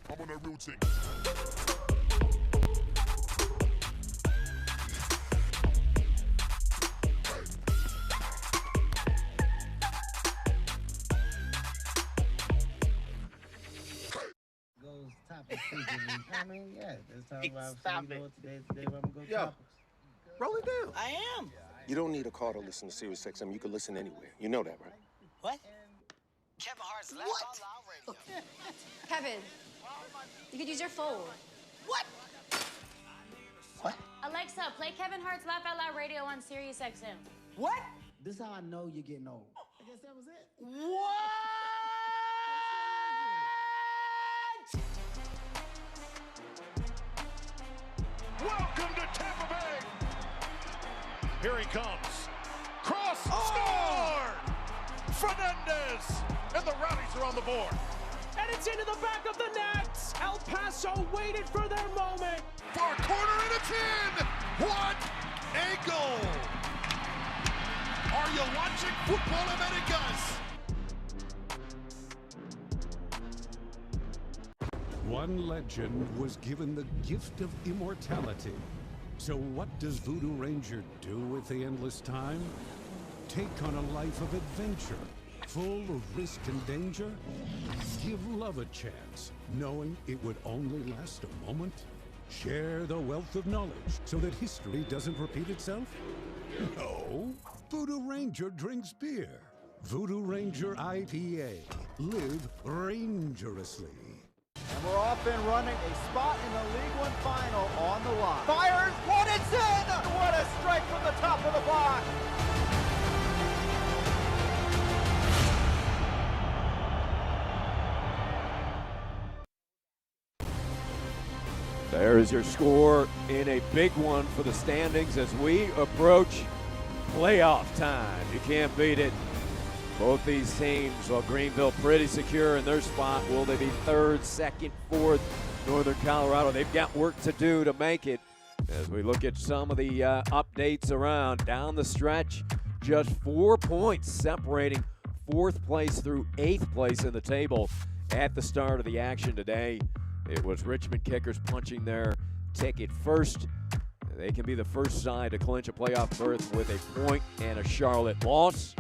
I'm on that real tick. I mean, yeah, it's time about Stop today when we go Yo, topics. roll it down. I am. You don't need a car to listen to Sirius XM. You can listen anywhere. You know that, right? What? Kevin Hart's Laugh Out Loud Radio. Kevin, you could use your phone. What? What? Alexa, play Kevin Hart's Laugh Out Loud Radio on Sirius XM. What? This is how I know you're getting old. I guess that was it. What? Welcome to Tampa Bay. Here he comes. Cross, score! Fernandez, and the Rowdies are on the board. And it's into the back of the net. El Paso waited for their moment. For a corner and it's in. What a goal! Are you watching Football Americas? One legend was given the gift of immortality. So what does Voodoo Ranger do with the endless time? Take on a life of adventure, full of risk and danger? Give love a chance, knowing it would only last a moment? Share the wealth of knowledge so that history doesn't repeat itself? No. Voodoo Ranger drinks beer. Voodoo Ranger IPA. Live rangerously. And we're off and running, a spot in the League One final on the line. Fires, what it's in! What a strike from the top of the block! There is your score in a big one for the standings as we approach playoff time. You can't beat it. Both these teams, well, Greenville pretty secure in their spot. Will they be third, second, fourth? Northern Colorado, they've got work to do to make it. As we look at some of the updates around down the stretch, just 4 points separating fourth place through eighth place in the table at the start of the action today. It was Richmond Kickers punching their ticket first. They can be the first side to clinch a playoff berth with a point and a Charlotte loss.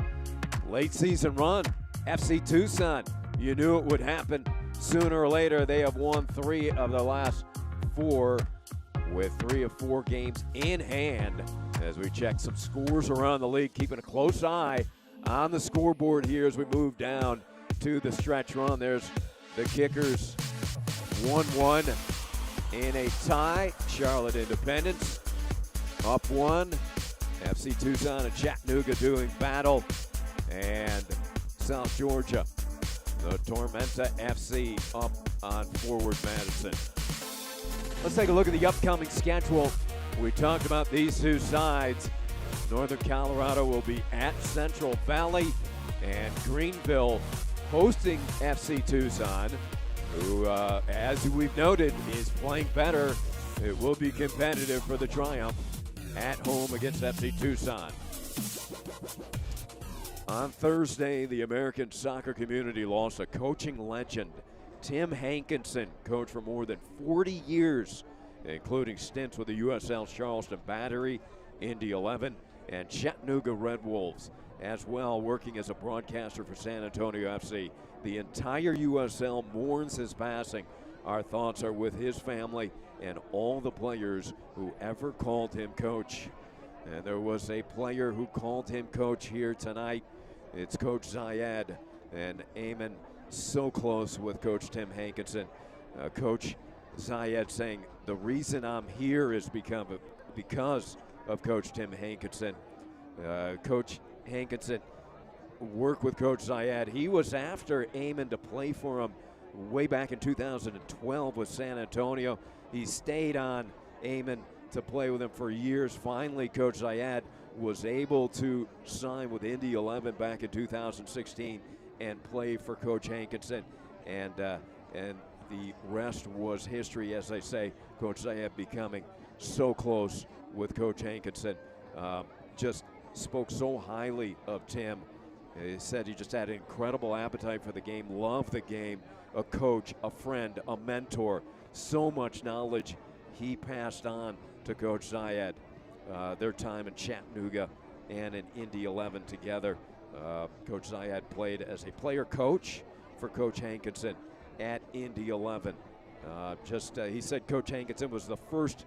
Late season run, FC Tucson, you knew it would happen sooner or later. They have won 3 of the last 4 with 3 of 4 games in hand. As we check some scores around the league, keeping a close eye on the scoreboard here as we move down to the stretch run. There's the Kickers 1-1 in a tie. Charlotte Independence up 1. FC Tucson and Chattanooga doing battle. And South Georgia, the Tormenta FC FC up on Forward Madison. Let's take a look at the upcoming schedule. We talked about these two sides. Northern Colorado will be at Central Valley, and Greenville hosting FC Tucson, who, as we've noted, is playing better. It will be competitive for the triumph at home against FC Tucson. On Thursday, the American soccer community lost a coaching legend, Tim Hankinson, coached for more than 40 years, including stints with the USL Charleston Battery, Indy 11, and Chattanooga Red Wolves, as well working as a broadcaster for San Antonio FC. The entire USL mourns his passing. Our thoughts are with his family and all the players who ever called him coach. And there was a player who called him coach here tonight. It's Coach Zayed, and Eamon so close with Coach Tim Hankinson. Coach Zayed saying, the reason I'm here is because of Coach Tim Hankinson. Coach Hankinson worked with Coach Zayed. He was after Eamon to play for him way back in 2012 with San Antonio. He stayed on Eamon to play with him for years. Finally, Coach Zayed was able to sign with Indy 11 back in 2016 and play for Coach Hankinson. And the rest was history, as I say. Coach Zayed becoming so close with Coach Hankinson. Just spoke so highly of Tim. He said he just had an incredible appetite for the game, loved the game, a coach, a friend, a mentor. So much knowledge he passed on to Coach Zayed. Their time in Chattanooga and in Indy 11 together. Coach Zayed played as a player coach for Coach Hankinson at Indy 11. He said Coach Hankinson was the first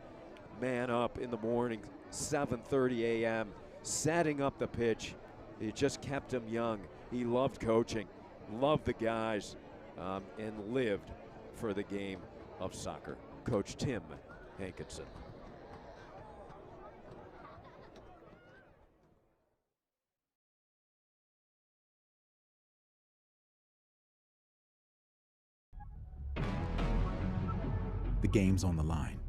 man up in the morning, 7:30 a.m., setting up the pitch. It just kept him young. He loved coaching, loved the guys, and lived for the game of soccer. Coach Tim Hankinson. The game's on the line,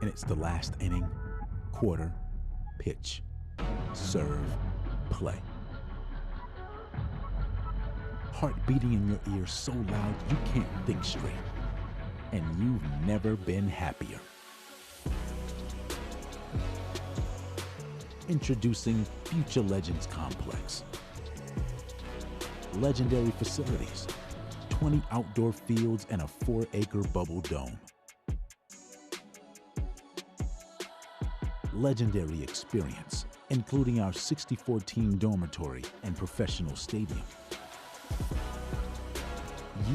and it's the last inning, quarter, pitch, serve, play. Heart beating in your ears so loud you can't think straight, and you've never been happier. Introducing Future Legends Complex. Legendary facilities, 20 outdoor fields, and a 4-acre bubble dome. Legendary experience, including our 64-team dormitory and professional stadium.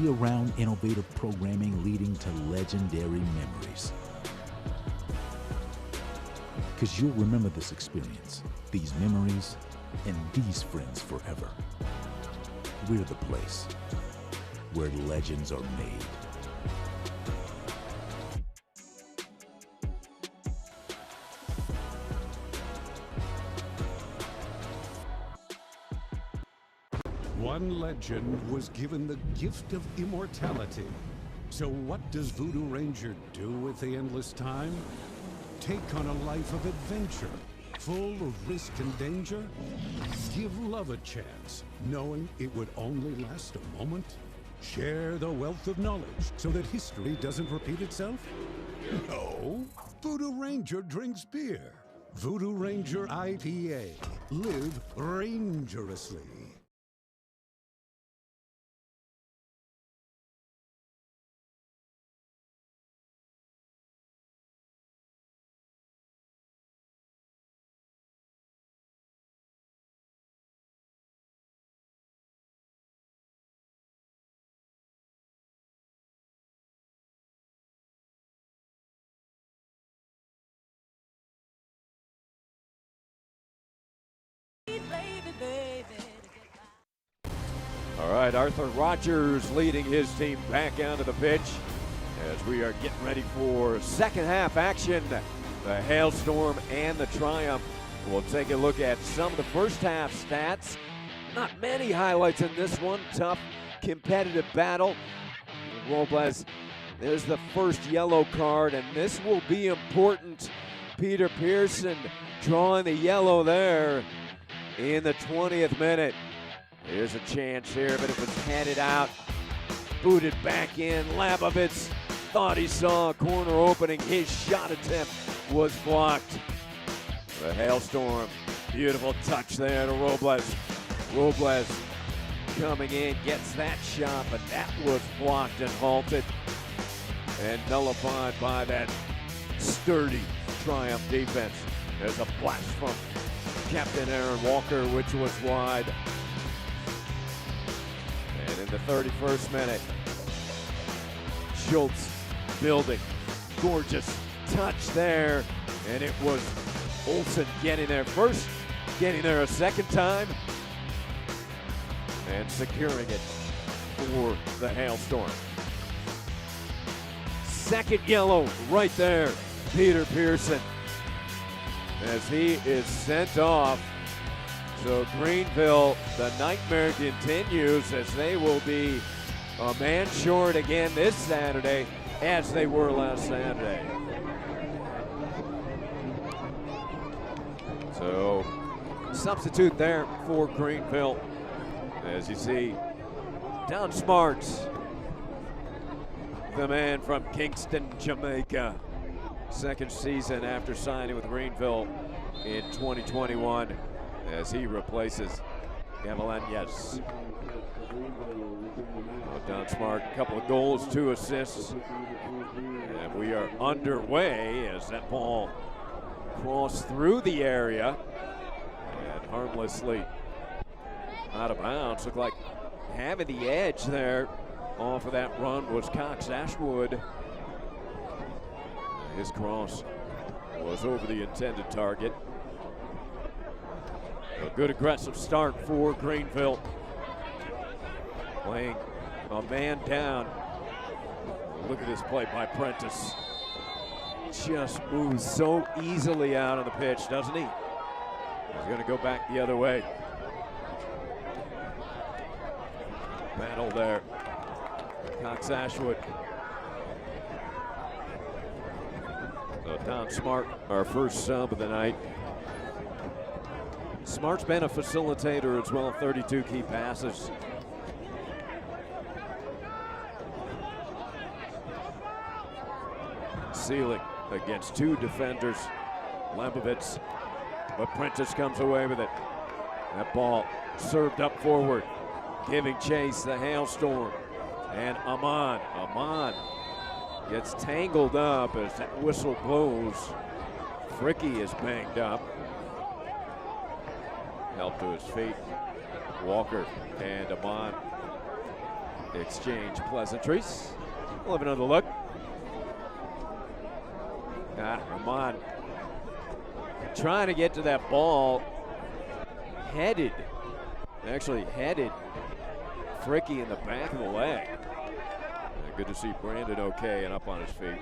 Year-round innovative programming leading to legendary memories. Because you'll remember this experience, these memories, and these friends forever. We're the place where legends are made. One legend was given the gift of immortality. So what does Voodoo Ranger do with the endless time? Take on a life of adventure, full of risk and danger? Give love a chance, knowing it would only last a moment? Share the wealth of knowledge so that history doesn't repeat itself? No, Voodoo Ranger drinks beer. Voodoo Ranger IPA. Live rangerously. All right, Arthur Rogers leading his team back onto the pitch as we are getting ready for second half action. The Hailstorm and the Triumph. We'll take a look at some of the first half stats. Not many highlights in this one. Tough, competitive battle. Robles, there's the first yellow card, and this will be important. Peter Pearson drawing the yellow there in the 20th minute. There's a chance here, but it was headed out, booted back in. Lamovitz thought he saw a corner opening. His shot attempt was blocked. The Hailstorm, beautiful touch there to Robles. Robles coming in, gets that shot, but that was blocked and halted and nullified by that sturdy Triumph defense. There's a blast from Captain Aaron Walker, which was wide. And in the 31st minute, Schultz building. Gorgeous touch there, and it was Olsen getting there first, getting there a second time, and securing it for the Hailstorm. Second yellow right there, Peter Pearson, as he is sent off. So Greenville, the nightmare continues as they will be a man short again this Saturday, as they were last Saturday. So substitute there for Greenville. As you see, Don Smart, the man from Kingston, Jamaica. Second season after signing with Greenville in 2021 as he replaces Gavalanes. Don Smart, a couple of goals, 2 assists. And we are underway as that ball crossed through the area and harmlessly out of bounds. Looked like having the edge there off of that run was Cox Ashwood. His cross was over the intended target. A good aggressive start for Greenville. Playing a man down. Look at this play by Prentice. Just moves so easily out of the pitch, doesn't he? He's going to go back the other way. Battle there. Cox Ashwood. So Don Smart, our first sub of the night. Smart's been a facilitator as well, 32 key passes. Ceiling against 2 defenders, Lamovitz, but Prentice comes away with it. That ball served up forward, giving chase the Hailstorm. And Amon gets tangled up as that whistle blows. Fricky is banged up. Help to his feet. Walker and Amon exchange pleasantries. We'll have another look. Amon trying to get to that ball. Actually headed Fricky in the back of the leg. Good to see Brandon okay and up on his feet.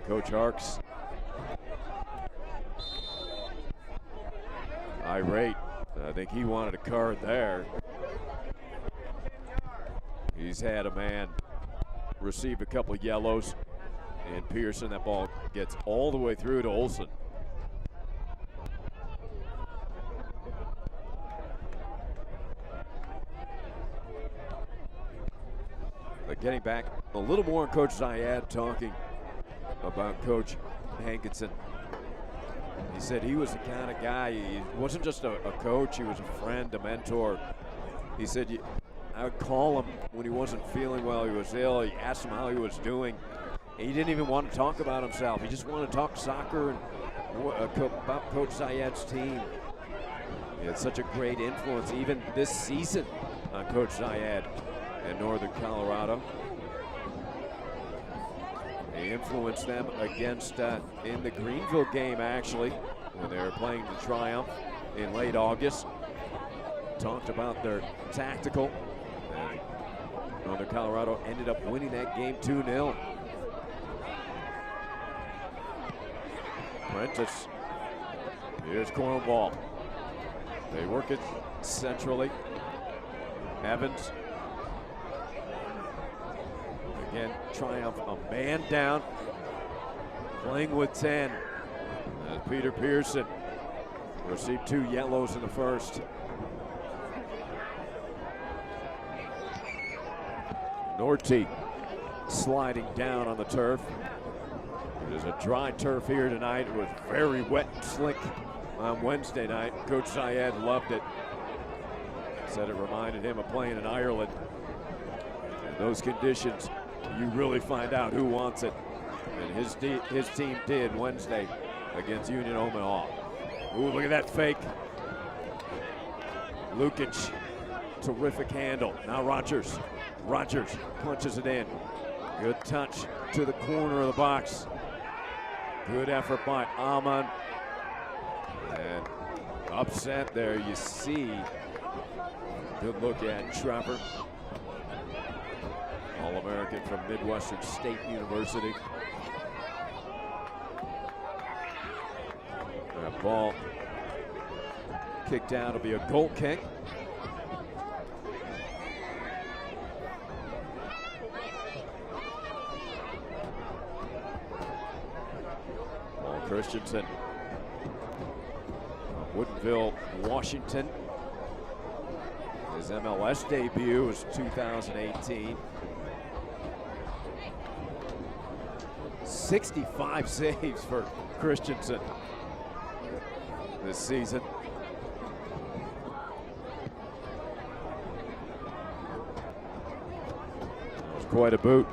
Coach Harks irate. I think he wanted a card there. He's had a man receive a couple of yellows, and Pearson, that ball gets all the way through to Olsen. But getting back a little more on Coach Zayad talking about Coach Hankinson. He said he was the kind of guy, he wasn't just a coach, he was a friend, a mentor. He said, I would call him when he wasn't feeling well, he was ill, he asked him how he was doing. And he didn't even want to talk about himself. He just wanted to talk soccer and about Coach Zayad's team. He had such a great influence even this season on Coach Zayad in Northern Colorado. He influenced them against in the Greenville game, actually, when they were playing the Triumph in late August. Talked about their tactical, and Northern Colorado ended up winning that game 2-0. Prentice, here's Cornwall. They work it centrally. Evans. Again, triumph, a man down. Playing with 10. Peter Pearson received 2 yellows in the first. Norty sliding down on the turf. It is a dry turf here tonight. It was very wet and slick on Wednesday night. Coach Syed loved it. Said it reminded him of playing in Ireland. In those conditions, you really find out who wants it. And his team did Wednesday against Union Omaha. Ooh, look at that fake. Lukic, terrific handle. Now Rogers. Rogers punches it in. Good touch to the corner of the box. Good effort by Amon. And upset there, you see. Good look at Trevor. All-American from Midwestern State University. That ball kicked out. It'll be a goal kick. Paul Christensen from Woodinville, Washington. His MLS debut was 2018. 65 saves for Christensen this season. That was quite a boot.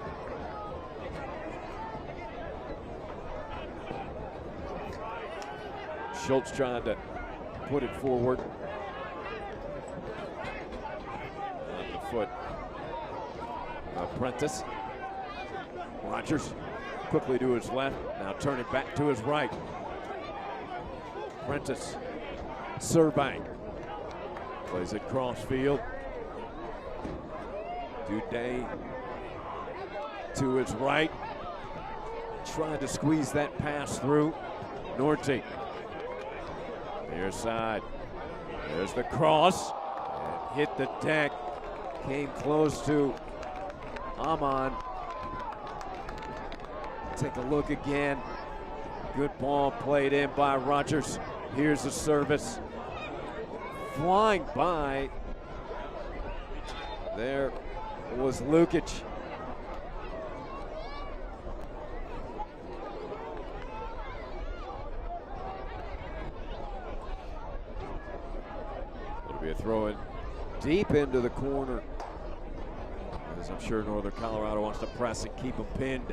Schultz trying to put it forward. On the foot. Prentice. Rogers quickly to his left, now turning back to his right. Prentice, Surbank, plays it cross field. Duday to his right, trying to squeeze that pass through. Norty, near side, there's the cross, and hit the deck, came close to Amon. Take a look again. Good ball played in by Rogers. Here's the service. Flying by. There was Lukic. It'll be a throw in deep into the corner. As I'm sure Northern Colorado wants to press and keep them pinned.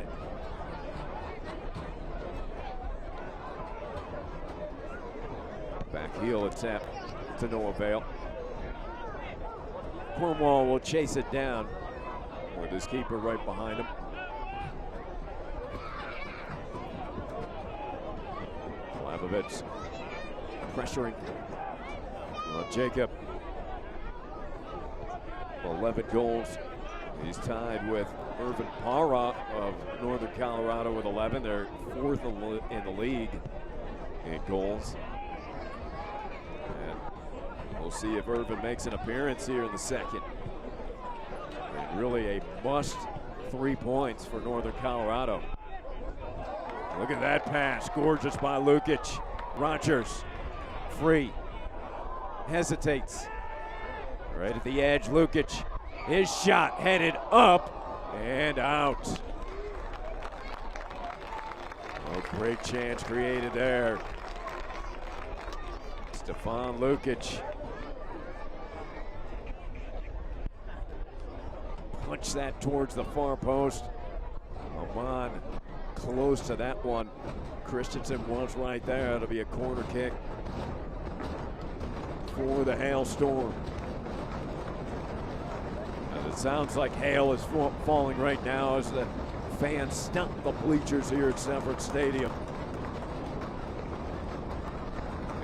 Back heel attempt to no avail. Cornwall will chase it down with his keeper right behind him. Lamovitz pressuring Jacob. 11 goals. He's tied with Irvin Parra of Northern Colorado with 11. They're 4th in the league in goals. And we'll see if Irvin makes an appearance here in the second. And really a must 3 points for Northern Colorado. Look at that pass, gorgeous by Lukic. Rogers, free, hesitates. Right at the edge, Lukic. His shot headed up and out. Oh, great chance created there. Stefan Lukic. Punch that towards the far post. Amon close to that one. Christensen was right there. It'll be a corner kick for the Hailstorm. And it sounds like hail is falling right now as the fans stump the bleachers here at Severance Stadium.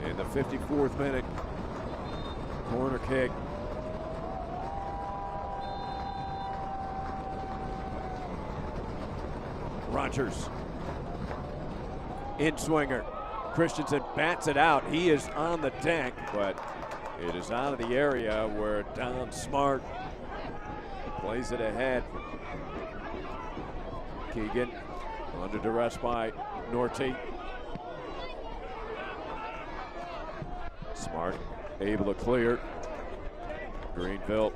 In the 54th minute, corner kick. Rogers, in swinger. Christensen bats it out. He is on the deck, but It is out of the area where Don Smart plays it ahead. Keegan under duress by Norty. Smart able to clear. Greenville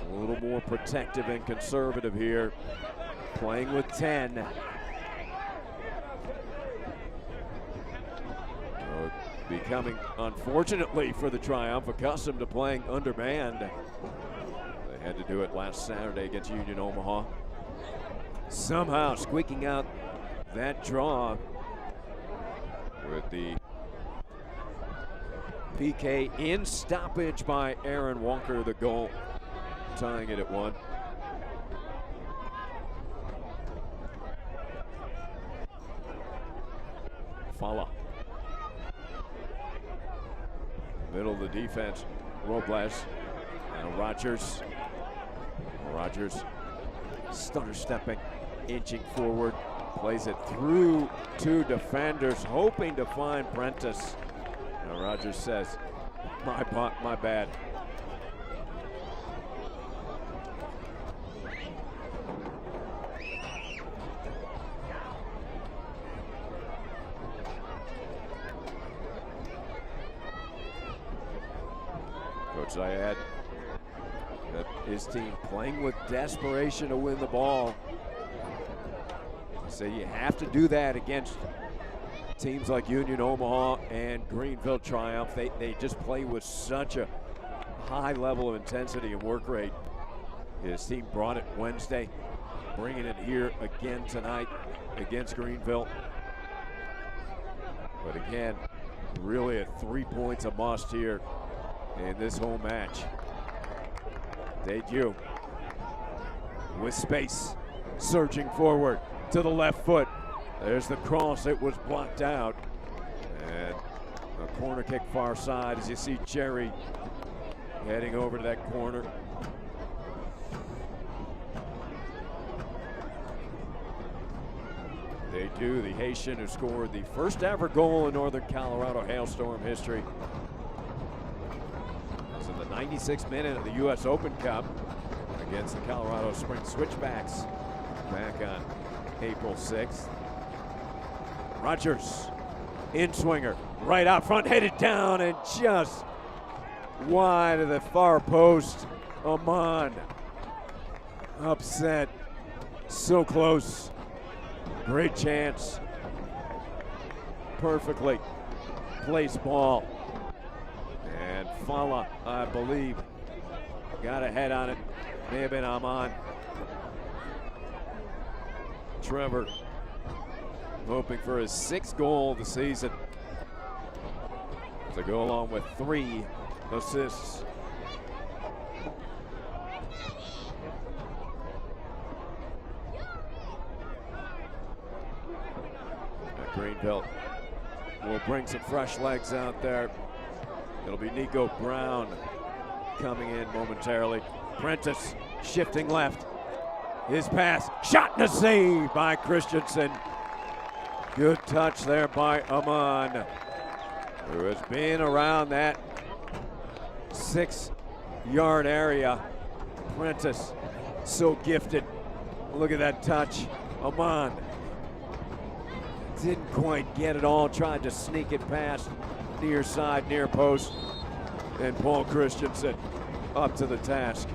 a little more protective and conservative here, playing with 10. Becoming, unfortunately for the Triumph, accustomed to playing undermanned. They had to do it last Saturday against Union Omaha. Somehow squeaking out that draw with the PK in stoppage by Aaron Walker, the goal, tying it at 1. Fala. Middle of the defense, Robles. Now Rogers. Rogers stutter stepping, inching forward, plays it through 2 defenders, hoping to find Prentice. Now Rogers says, my bad. Coach Zayed, his team playing with desperation to win the ball. So you have to do that against teams like Union Omaha and Greenville Triumph. They just play with such a high level of intensity and work rate. His team brought it Wednesday, bringing it here again tonight against Greenville. But again, really at 3 points a must here in this home match. Deju with space, surging forward to the left foot. There's the cross, it was blocked out. And a corner kick far side as you see Jerry heading over to that corner. They do, the Haitian who scored the first ever goal in Northern Colorado Hailstorm history. It was in the 96th minute of the U.S. Open Cup against the Colorado Spring Switchbacks back on April 6th. Rogers, in swinger, right out front, headed down and just wide of the far post. Amon, upset, so close. Great chance. Perfectly placed ball. And Fala, I believe, got a head on it. May have been Amon. Trevor hoping for his 6th goal of the season to go along with 3 assists. Greenville will bring some fresh legs out there. It'll be Nico Brown coming in momentarily. Prentice shifting left. His pass, shot and a save by Christensen. Good touch there by Amon, who has been around that 6-yard area. Prentice, so gifted. Look at that touch. Amon didn't quite get it all, tried to sneak it past near side, near post, and Paul Christensen up to the task.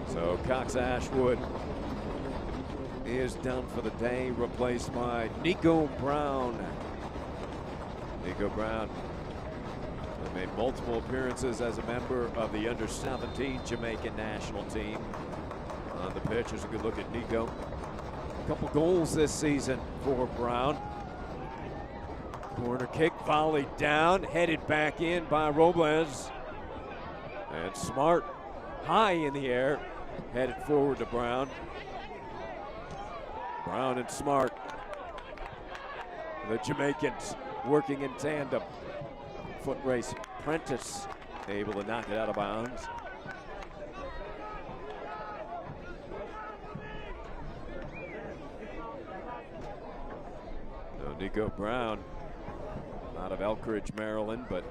So Cox Ashwood is done for the day, replaced by Nico Brown. Nico Brown made multiple appearances as a member of the under-17 Jamaican national team. On the pitch is a good look at Nico. A couple goals this season for Brown. Corner kick volleyed down, headed back in by Robles. And Smart, high in the air, headed forward to Brown. Brown and Smart, the Jamaicans working in tandem. Foot race, Prentice able to knock it out of bounds. So Nico Brown out of Elkridge, Maryland, but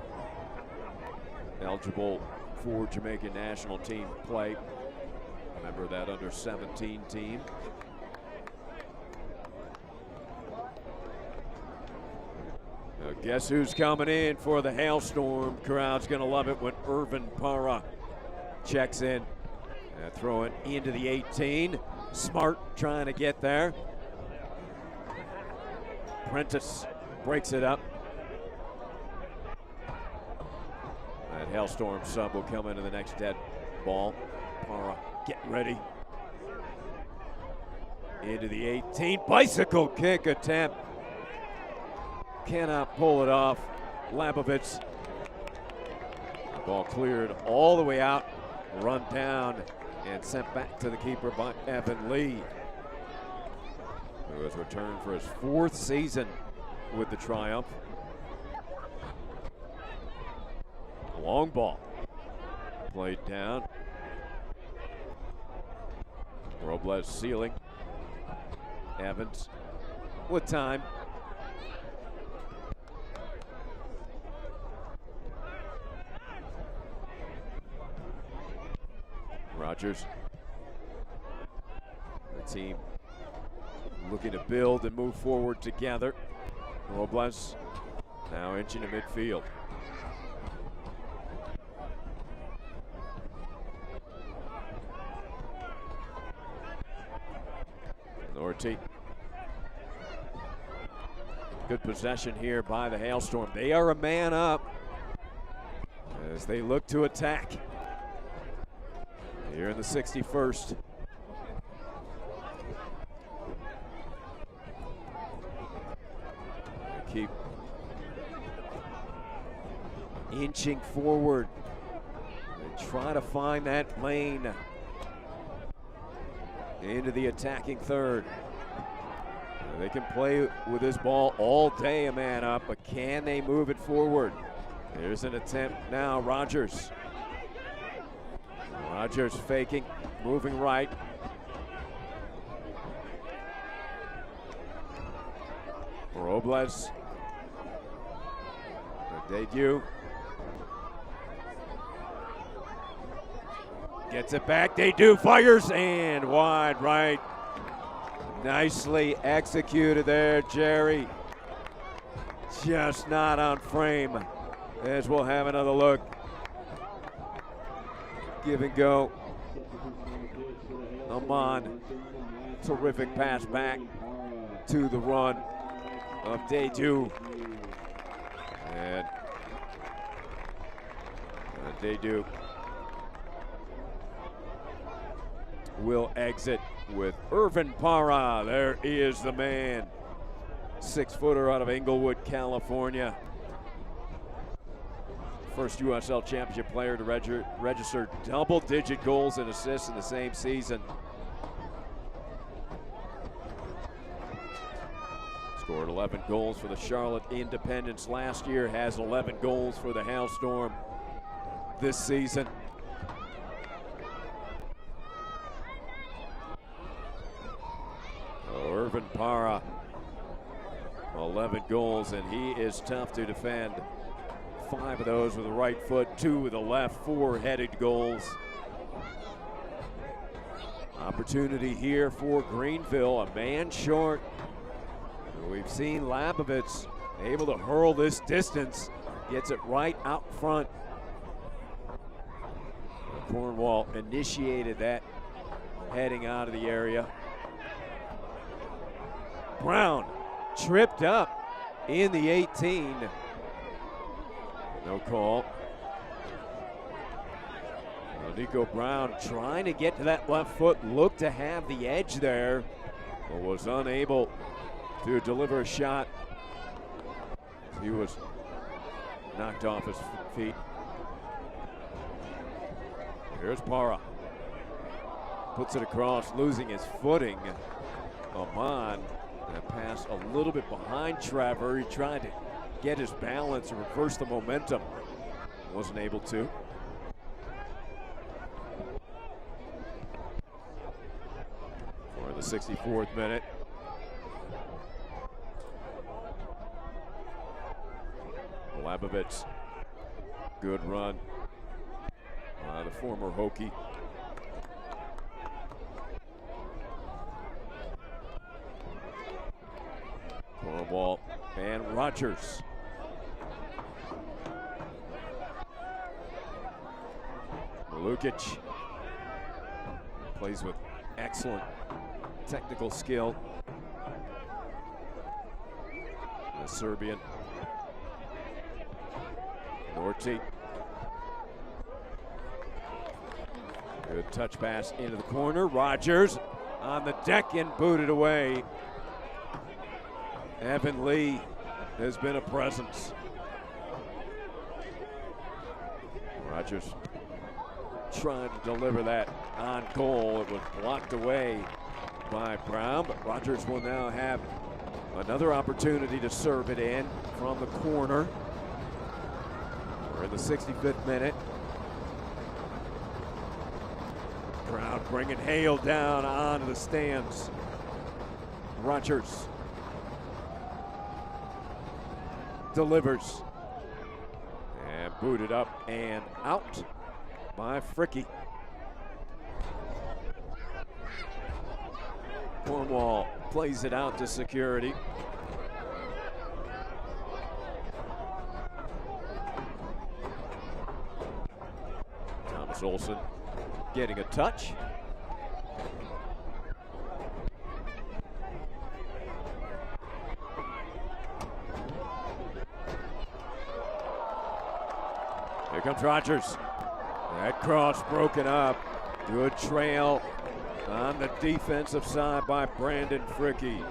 eligible for Jamaican national team play. Remember that under 17 team. Now guess who's coming in for the Hailstorm? Crowd's gonna love it when Irvin Parra checks in. Throw it into the 18. Smart trying to get there. Prentice breaks it up. That Hailstorm sub will come into the next dead ball. Parra getting ready. Into the 18. Bicycle kick attempt. Cannot pull it off. Lamovitz. Ball cleared all the way out. Run down and sent back to the keeper by Evan Lee, who has returned for his 4th season with the Triumph. Long ball played down. Robles sealing. Evans with time. Rogers. The team looking to build and move forward together. Robles now inching to midfield. Norty. Good possession here by the Hailstorm. They are a man up as they look to attack. Here in the 61st. They keep inching forward. They try to find that lane into the attacking third. They can play with this ball all day, a man up, but can they move it forward? There's an attempt now, Rogers. Rogers faking, moving right. Robles. The debut. Gets it back, they do, fires, and wide right. Nicely executed there, Jerry. Just not on frame, as we'll have another look. Give and go. Amon, terrific pass back to the run of Dedu. And Dedu will exit with Irvin Parra. There is the man. 6-footer out of Inglewood, California. First USL Championship player to register double-digit goals and assists in the same season. Scored 11 goals for the Charlotte Independents last year, has 11 goals for the Hailstorm this season. Irvin Parra, 11 goals, and he is tough to defend. 5 of those with the right foot, 2 with the left, 4 headed goals. Opportunity here for Greenville, a man short. We've seen Lamovitz able to hurl this distance, gets it right out front. Cornwall initiated that heading out of the area. Brown tripped up in the 18. No call. Nico Brown trying to get to that left foot, looked to have the edge there, but was unable to deliver a shot. He was knocked off his feet. Here's Parra. Puts it across, losing his footing. Amon, that pass a little bit behind Trevor. He tried to get his balance and reverse the momentum. Wasn't able to. For the 64th minute. Lamovitz, good run. the former Hokie. Cornwall and Rogers. Lukic plays with excellent technical skill. The Serbian. Norty. Good touch pass into the corner. Rogers on the deck and booted away. Evan Lee has been a presence. Rogers trying to deliver that on goal. It was blocked away by Brown, but Rogers will now have another opportunity to serve it in from the corner. We're in the 65th minute. Crowd bringing Hale down onto the stands. Rogers delivers and booted up and out by Fricky. Cornwall plays it out to security. Thomas Olsen getting a touch. Here comes Rogers. That cross broken up. Good trail on the defensive side by Brandon Fricky.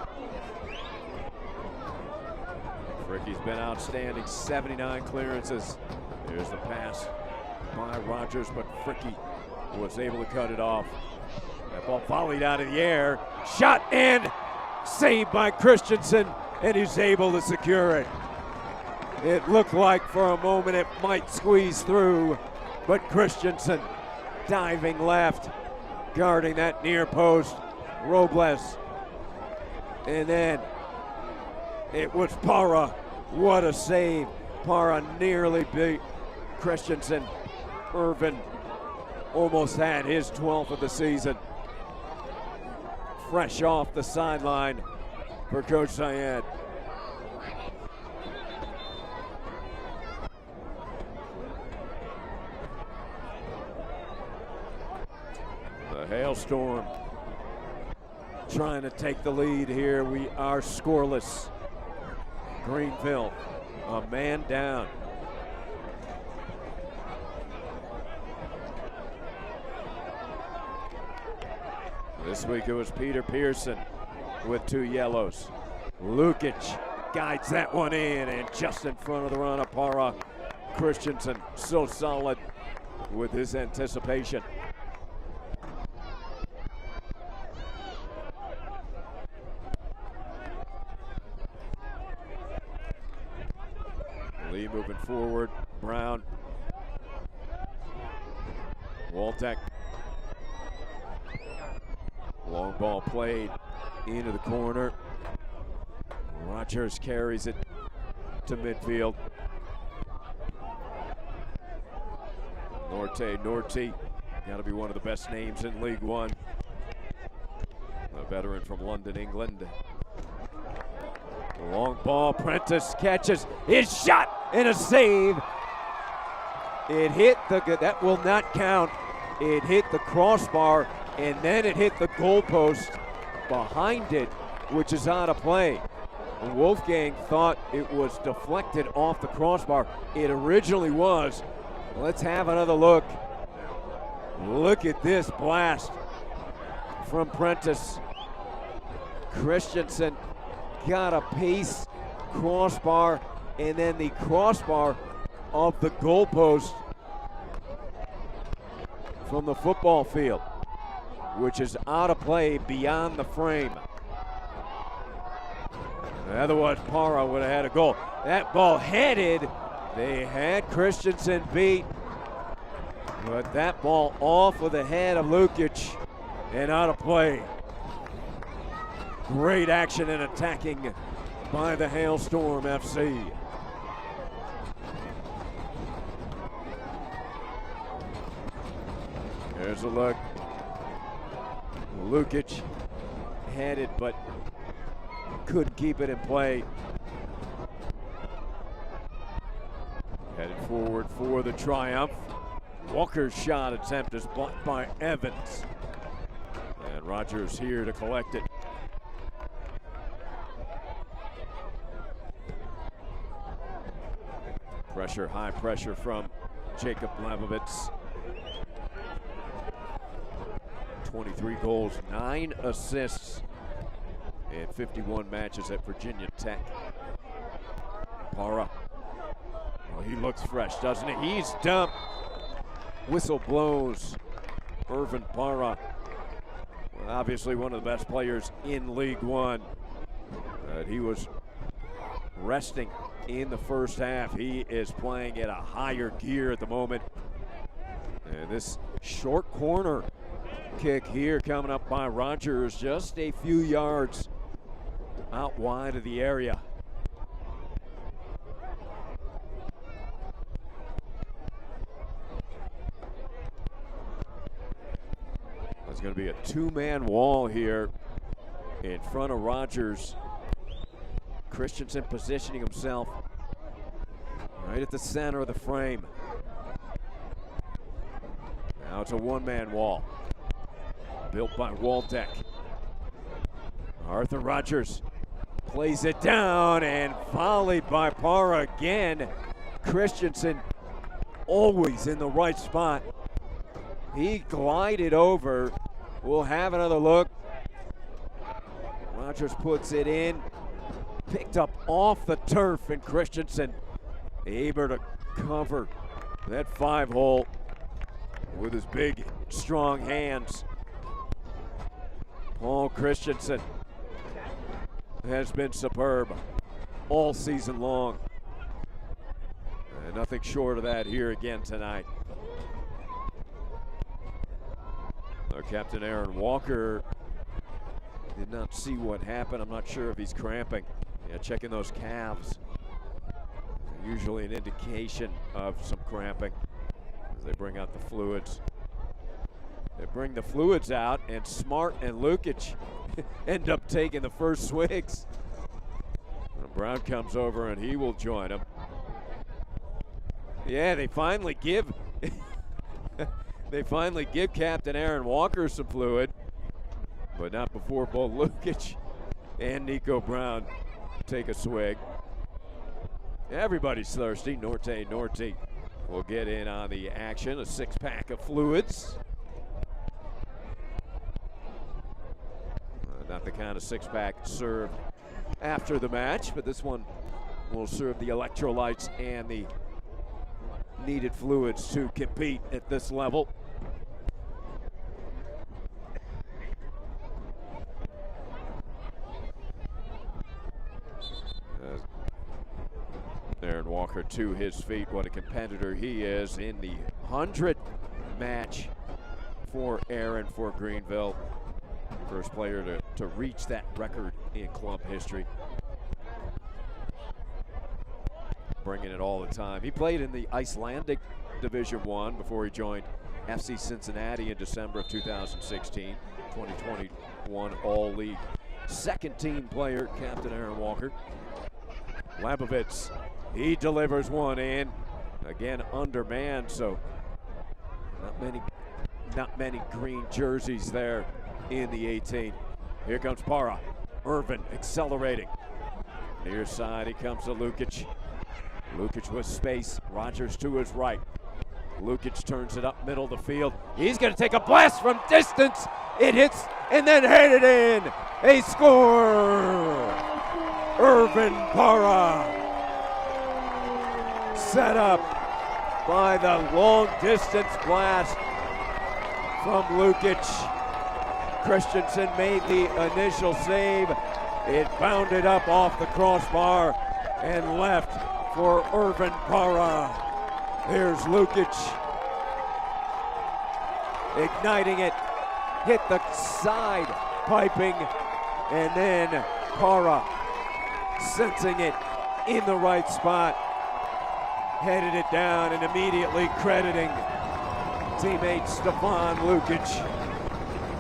Fricky's been outstanding, 79 clearances. Here's the pass by Rogers, but Fricky was able to cut it off. That ball volleyed out of the air, shot and saved by Christensen, and he's able to secure it. It looked like for a moment it might squeeze through, but Christensen diving left, guarding that near post. Robles. And then it was Parra. What a save. Parra nearly beat Christensen. Irvin almost had his 12th of the season. Fresh off the sideline for Coach Syed. The Hailstorm trying to take the lead here. We are scoreless. Greenville, a man down. This week it was Peter Pearson with 2 yellows. Lukic guides that one in, and just in front of the run of Parra. Christensen so solid with his anticipation. Lee moving forward. Brown. Waltek. Long ball played into the corner. Rogers carries it to midfield. Norty, got to be one of the best names in League One. A veteran from London, England. Long ball, Prentice catches, his shot, and a save. It hit that will not count. It hit the crossbar, and then it hit the goalpost behind it, which is out of play. Wolfgang thought it was deflected off the crossbar. It originally was. Let's have another look. Look at this blast from Prentice. Christensen got a pace crossbar, and then the crossbar of the goalpost from the football field, which is out of play beyond the frame. Otherwise, Parra would have had a goal. That ball headed. They had Christensen beat, but that ball off of the head of Lukic and out of play. Great action and attacking by the Hailstorm FC. There's a look. Lukic had it, but couldn't keep it in play. Headed forward for the triumph. Walker's shot attempt is blocked by Evans. And Rogers here to collect it. Pressure, high pressure from Jacob Lamovitz. 23 goals, 9 assists in 51 matches at Virginia Tech. Para. Well, he looks fresh, doesn't he? He's dumped. Whistle blows. Irvin Para. Well, obviously one of the best players in League One. He was resting in the first half. He is playing at a higher gear at the moment. And this short corner kick here coming up by Rogers, just a few yards out wide of the area. There's going to be a two-man wall here in front of Rogers. Christensen positioning himself right at the center of the frame. Now it's a one-man wall built by Waldeck. Arthur Rogers plays it down and volleyed by Para again. Christensen always in the right spot. He glided over. We'll have another look. Rogers puts it in. Picked up off the turf, and Christensen able to cover that 5-hole with his big, strong hands. Paul Christensen has been superb all season long. And nothing short of that here again tonight. Captain Aaron Walker did not see what happened. I'm not sure if he's cramping. Yeah, checking those calves. Usually an indication of some cramping as they bring out the fluids. They bring the fluids out, and Smart and Lukic end up taking the first swigs. And Brown comes over and he will join him. Yeah, they finally give Captain Aaron Walker some fluid, but not before both Lukic and Nico Brown take a swig. Everybody's thirsty. Norte will get in on the action. A 6-pack of fluids. Not the kind of 6-pack served after the match, but this one will serve the electrolytes and the needed fluids to compete at this level. Aaron Walker to his feet. What a competitor he is in the 100th match for Aaron for Greenville. First player to reach that record in club history. Bringing it all the time. He played in the Icelandic Division One before he joined FC Cincinnati in December of 2016. 2021 All-League second team player, Captain Aaron Walker. Lamovitz, he delivers one in. Again, undermanned, so not many green jerseys there in the 18. Here comes Para. Irvin accelerating. Near side, he comes to Lukic. Lukic with space. Rogers to his right. Lukic turns it up middle of the field. He's going to take a blast from distance. It hits and then headed in. A score. Irvin Para. Set up by the long distance blast from Lukic. Christensen made the initial save. It bounded up off the crossbar and left for Irvin Para. Here's Lukic igniting it, hit the side piping, and then Para sensing it in the right spot, headed it down and immediately crediting teammate Stefan Lukic.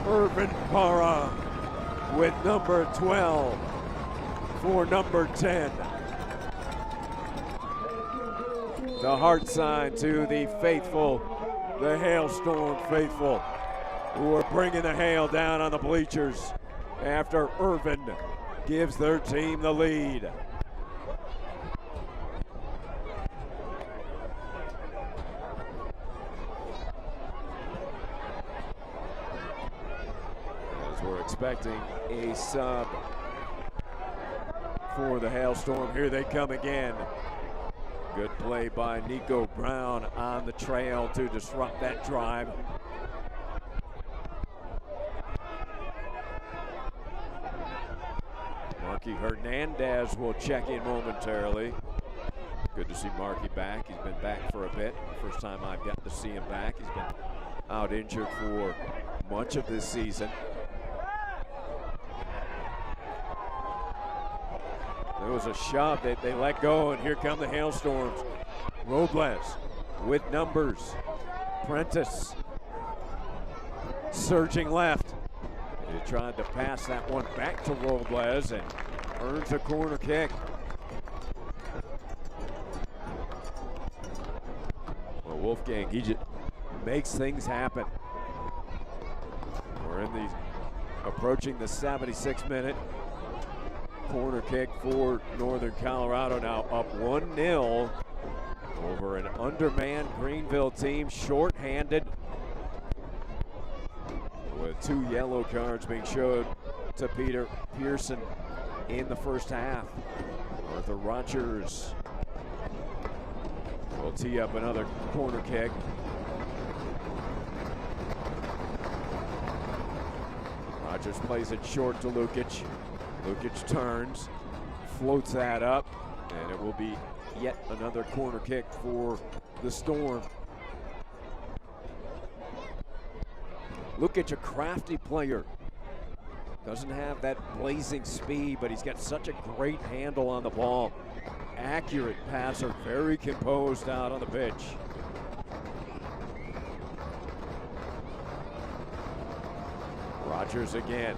Irvin Parra with number 12 for number 10. The heart sign to the faithful, the Hailstorm faithful, who are bringing the hail down on the bleachers after Irvin gives their team the lead. As we're expecting a sub for the Hailstorm, here they come again. Good play by Nico Brown on the trail to disrupt that drive. Marky Hernandez will check in momentarily. Good to see Marky back. He's been back for a bit. First time I've gotten to see him back. He's been out injured for much of this season. There was a shove that they let go, and here come the Hailstorms. Robles with numbers. Prentice surging left. He tried to pass that one back to Robles and earns a corner kick. Well, Wolfgang, he just makes things happen. We're in the approaching the 76th minute. Corner kick for Northern Colorado, now up 1-0 over an undermanned Greenville team, short-handed, with 2 yellow cards being showed to Peter Pearson in the first half. Arthur Rogers will tee up another corner kick. Rogers plays it short to Lukic. Lukic turns, floats that up, and it will be yet another corner kick for the Storm. Lukic, a crafty player. Doesn't have that blazing speed, but he's got such a great handle on the ball. Accurate passer, very composed out on the pitch. Rogers again.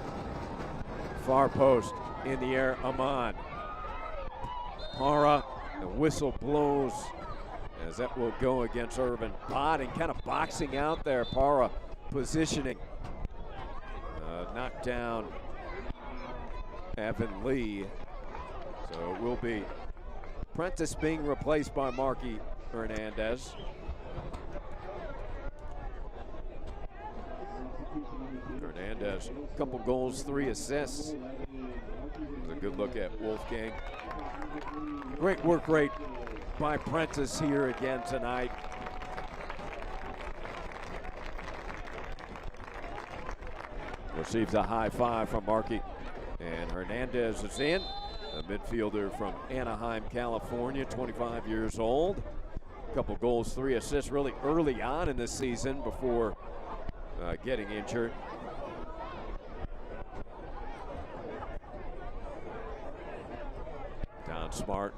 Far post in the air, Amon. Parra, the whistle blows as that will go against Irvin. Botting, kind of boxing out there, Parra positioning. Knocked down Evan Lee. So it will be Prentice being replaced by Marky Hernandez. Hernandez, a couple goals, 3 assists. A good look at Wolfgang. Great work rate by Prentice here again tonight. Receives a high five from Marky. And Hernandez is in. A midfielder from Anaheim, California, 25 years old. A couple goals, 3 assists really early on in this season before getting injured. Don Smart,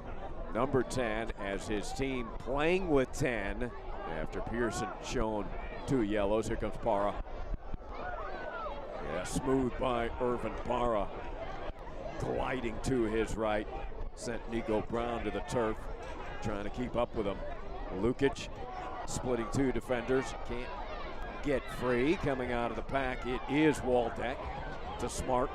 number 10, as his team playing with 10 after Pearson shown 2 yellows. Here comes Parra. Yeah, smooth by Irvin Parra. Gliding to his right. Sent Nico Brown to the turf, trying to keep up with him. Lukic splitting 2 defenders. Can't get free. Coming out of the pack, it is Waldeck to Smart.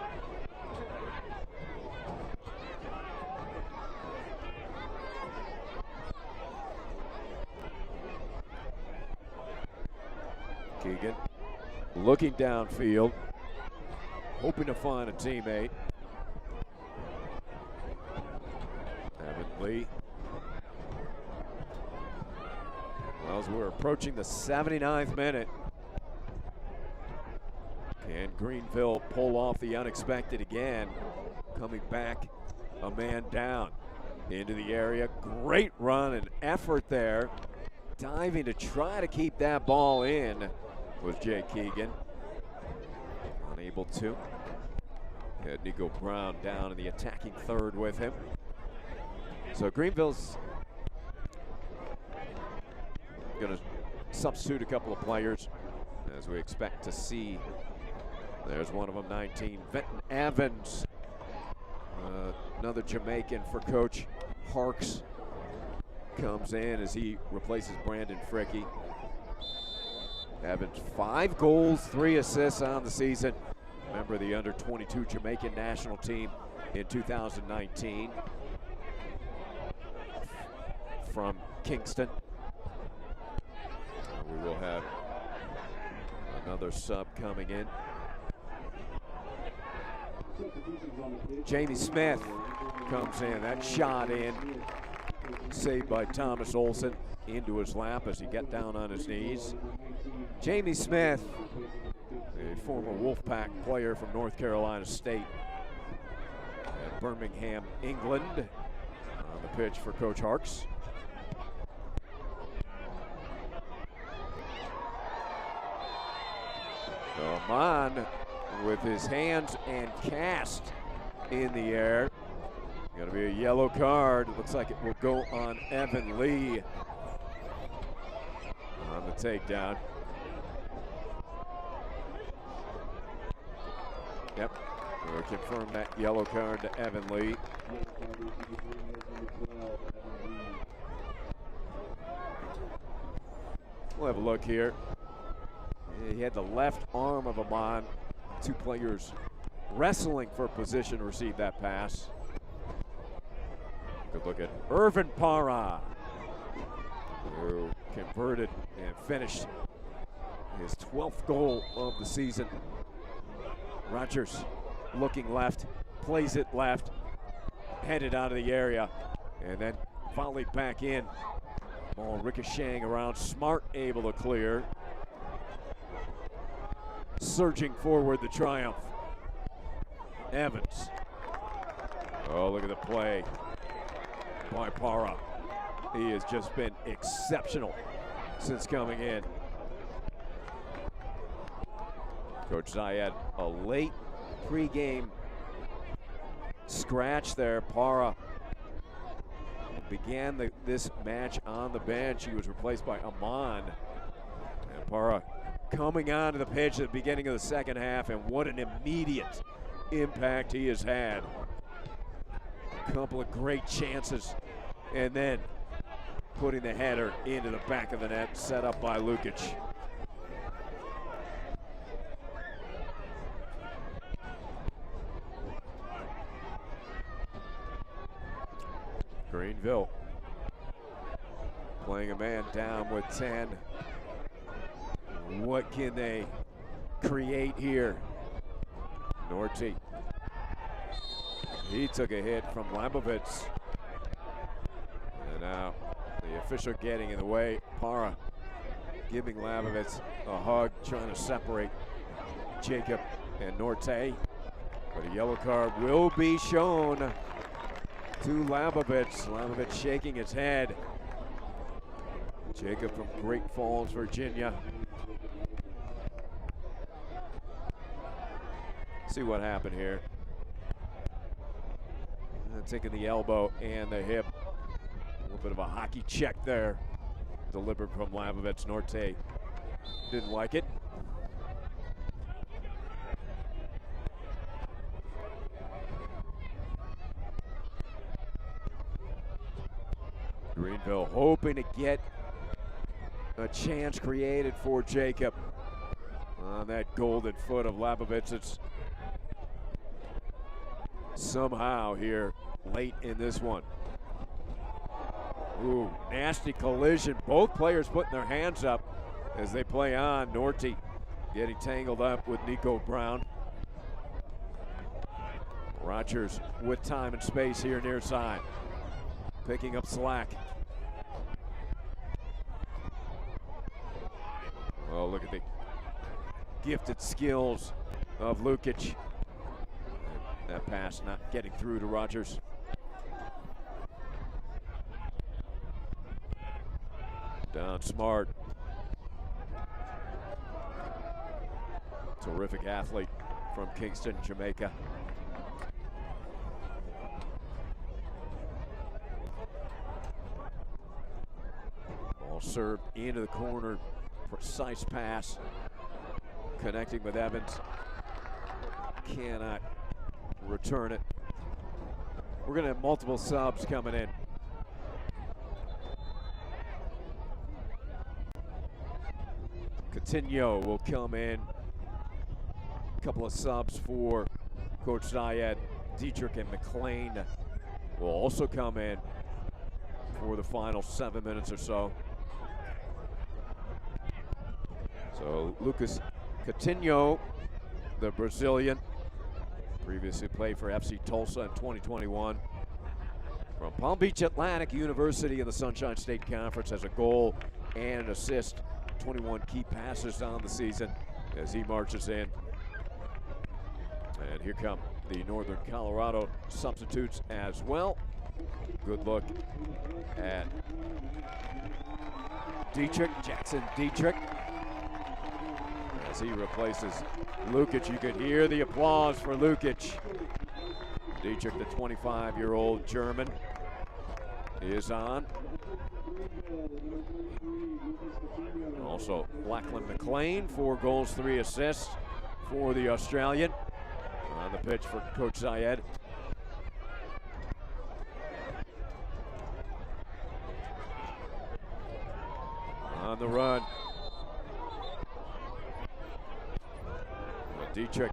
Keegan looking downfield, hoping to find a teammate. Evan Lee. Well, as we're approaching the 79th minute, can Greenville pull off the unexpected again? Coming back, a man down into the area. Great run and effort there. Diving to try to keep that ball in was Jake Keegan. Unable to. Had Nico Brown down in the attacking third with him. So Greenville's going to substitute a couple of players, as we expect to see. There's one of them, 19, Venton Evans. Another Jamaican for Coach Harks. Comes in as he replaces Brandon Fricky. Evans, 5 goals, 3 assists on the season. Member of the under-22 Jamaican national team in 2019. From Kingston. We will have another sub coming in. Jamie Smith comes in. That shot in. Saved by Thomas Olsen into his lap as he got down on his knees. Jamie Smith, a former Wolfpack player from North Carolina State at Birmingham, England, on the pitch for Coach Harks. Amon with his hands and cast in the air. Going to be a yellow card. Looks like it will go on Evan Lee on the takedown. Yep, we'll confirm that yellow card to Evan Lee. We'll have a look here. He had the left arm of Amon. 2 players wrestling for position to receive that pass. Good look at Irvin Parra, who converted and finished his 12th goal of the season. Rogers looking left, plays it left, headed out of the area, and then volleyed back in. Ball ricocheting around, Smart able to clear. Surging forward, the triumph. Evans. Oh, look at the play by Parra. He has just been exceptional since coming in. Coach Zayed, a late pregame scratch there. Parra began this match on the bench. He was replaced by Amon. And Parra coming onto the pitch at the beginning of the second half, and what an immediate impact he has had. A couple of great chances, and then putting the header into the back of the net, set up by Lukic. Greenville playing a man down with 10. What can they create here? Norty. He took a hit from Lamovitz. And now the official getting in the way. Parra giving Lamovitz a hug, trying to separate Jacob and Norte. But a yellow card will be shown to Lamovitz. Lamovitz shaking his head. Jacob from Great Falls, Virginia. See what happened here. Taking the elbow and the hip. A little bit of a hockey check there. Delivered from Lamovitz. Norte didn't like it. Greenville hoping to get a chance created for Jacob on that golden foot of Lamovitz. It's somehow here late in this one. Ooh, nasty collision. Both players putting their hands up as they play on. Norty getting tangled up with Nico Brown. Rogers with time and space here near side. Picking up slack. Oh, look at the gifted skills of Lukic. That pass not getting through to Rogers. Down Smart. Terrific athlete from Kingston, Jamaica. Ball served into the corner Precise pass. Connecting with Evans. Cannot return it. We're going to have multiple subs coming in. Coutinho will come in. A couple of subs for Coach Zayed. Dietrich and McLean will also come in for the final 7 minutes or so. So Lucas Coutinho, the Brazilian, previously played for FC Tulsa in 2021. From Palm Beach Atlantic University in the Sunshine State Conference, has a goal and an assist, 21 key passes on the season as he marches in. And here come the Northern Colorado substitutes as well. Good look at Dietrich, Jackson Dietrich, as he replaces Lukic. You could hear the applause for Lukic. Dietrich, the 25-year-old German, is on. Also, Lachlan McLean, 4 goals, 3 assists for the Australian. On the pitch for Coach Zayed. On the run. Dietrich.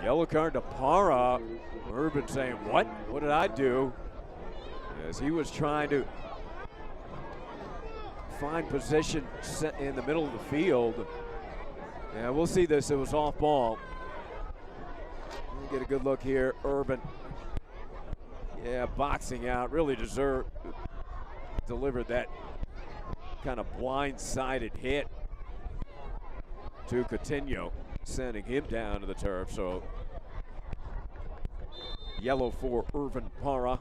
Yellow card to Para. Urban saying, what? What did I do? As he was trying to find position set in the middle of the field. Yeah, we'll see this. It was off ball. We'll get a good look here. Urban. Yeah, boxing out. Really delivered that kind of blind-sided hit to Coutinho, sending him down to the turf. So yellow for Irvin Para.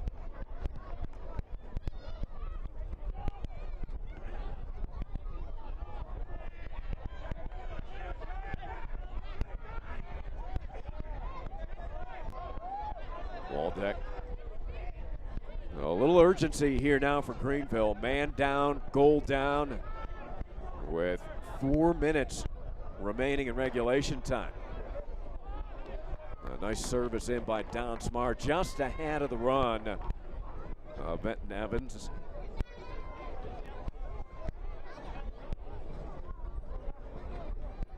Waldeck. A little urgency here now for Greenville. Man down, goal down, with 4 minutes remaining in regulation time. A nice service in by Don Smart, just ahead of the run. Benton Evans.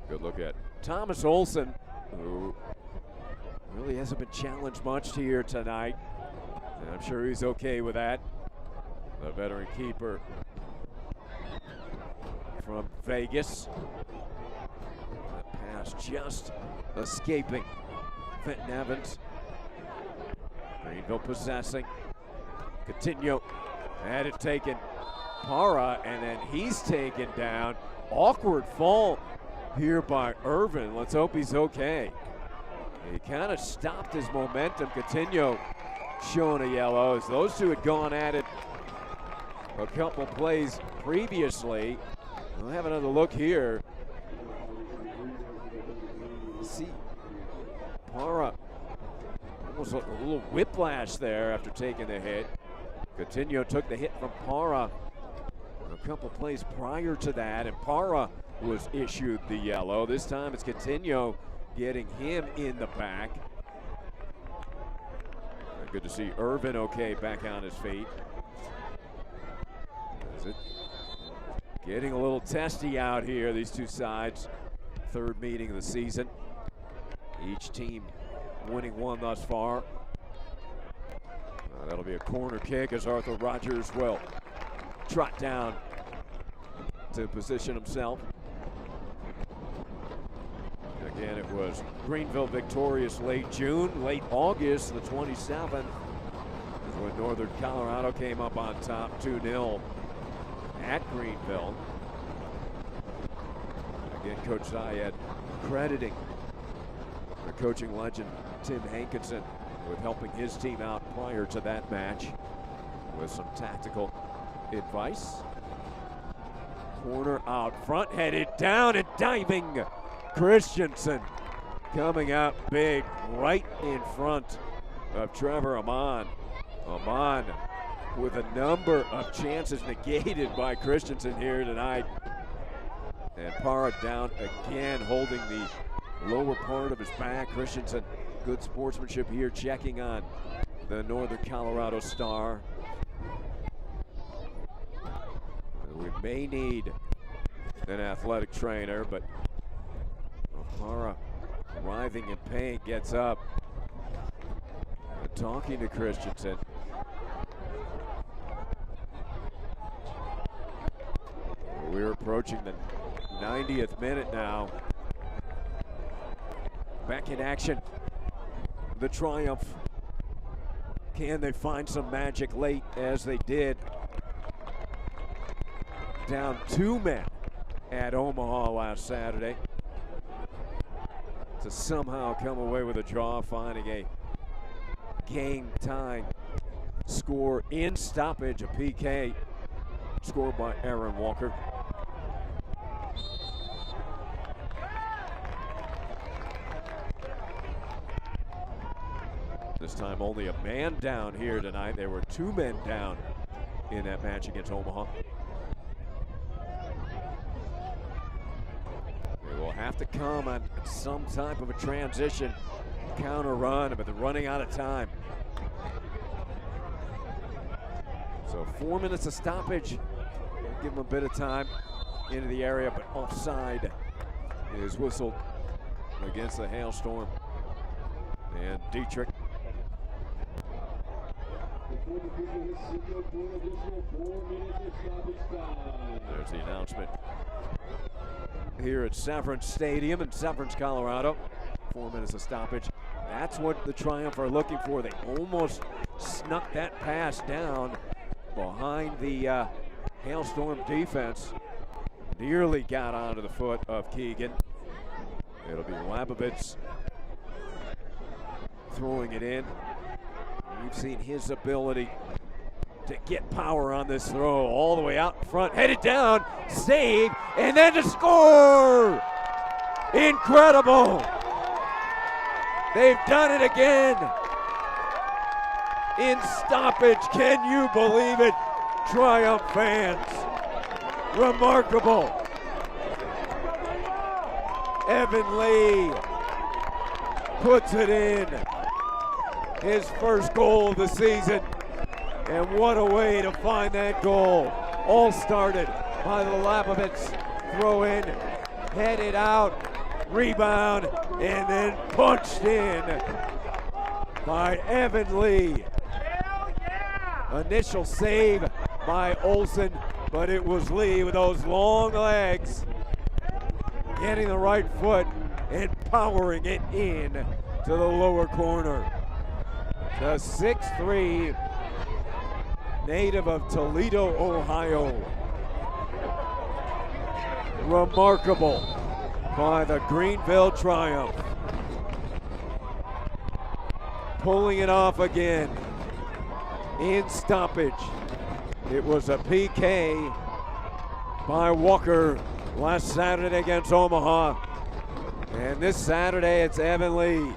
Good look at Thomas Olsen, who really hasn't been challenged much here tonight. And I'm sure he's okay with that. The veteran keeper from Vegas. That pass just escaping Benton Evans. Greenville possessing. Coutinho had it taken. Para, and then he's taken down. Awkward fall here by Irvin. Let's hope he's okay. He kind of stopped his momentum. Coutinho showing a yellow, as those two had gone at it a couple plays previously. We'll have another look here. See, Para almost a little whiplash there after taking the hit. Coutinho took the hit from Para a couple plays prior to that, and Para was issued the yellow. This time it's Coutinho getting him in the back. Good to see Irvin okay back on his feet. Is it getting a little testy out here, these two sides. Third meeting of the season. Each team winning one thus far. That'll be a corner kick as Arthur Rogers will trot down to position himself. Again, it was Greenville victorious late June, late August, the 27th, is when Northern Colorado came up on top 2-0 at Greenville. Again, Coach Zayed crediting the coaching legend Tim Hankinson with helping his team out prior to that match with some tactical advice. Corner out front, headed down and diving. Christensen coming out big right in front of Trevor Amon. Amon with a number of chances negated by Christensen here tonight. And Parra down again, holding the lower part of his back. Christensen, good sportsmanship here, checking on the Northern Colorado star. We may need an athletic trainer, but Parra, writhing in pain, gets up. Talking to Christensen. We're approaching the 90th minute now. Back in action. The Triumph. Can they find some magic late, as they did? Down 2 men at Omaha last Saturday, to somehow come away with a draw, finding a game-tying score in stoppage, a PK scored by Aaron Walker. This time only a man down here tonight. There were 2 men down in that match against Omaha. They will have to come on some type of a transition counter run, but they're running out of time. So 4 minutes of stoppage. Give them a bit of time into the area, but offside is whistled against the Hailstorm. And Dietrich. There's the announcement here at Severance Stadium in Severance, Colorado. 4 minutes of stoppage. That's what the Triumph are looking for. They almost snuck that pass down behind the Hailstorm defense. Nearly got onto the foot of Keegan. It'll be Lamovitz throwing it in. We've seen his ability to get power on this throw all the way out in front, headed down, save, and then to score! Incredible! They've done it again in stoppage. Can you believe it, Triumph fans? Remarkable. Evan Lee puts it in. His first goal of the season. And what a way to find that goal. All started by the Lamovitz throw in, headed out, rebound, and then punched in by Evan Lee. Initial save by Olsen, but it was Lee with those long legs, getting the right foot and powering it in to the lower corner. The 6'3" native of Toledo, Ohio. Remarkable by the Greenville Triumph. Pulling it off again in stoppage. It was a PK by Walker last Saturday against Omaha. And this Saturday it's Evan Lee.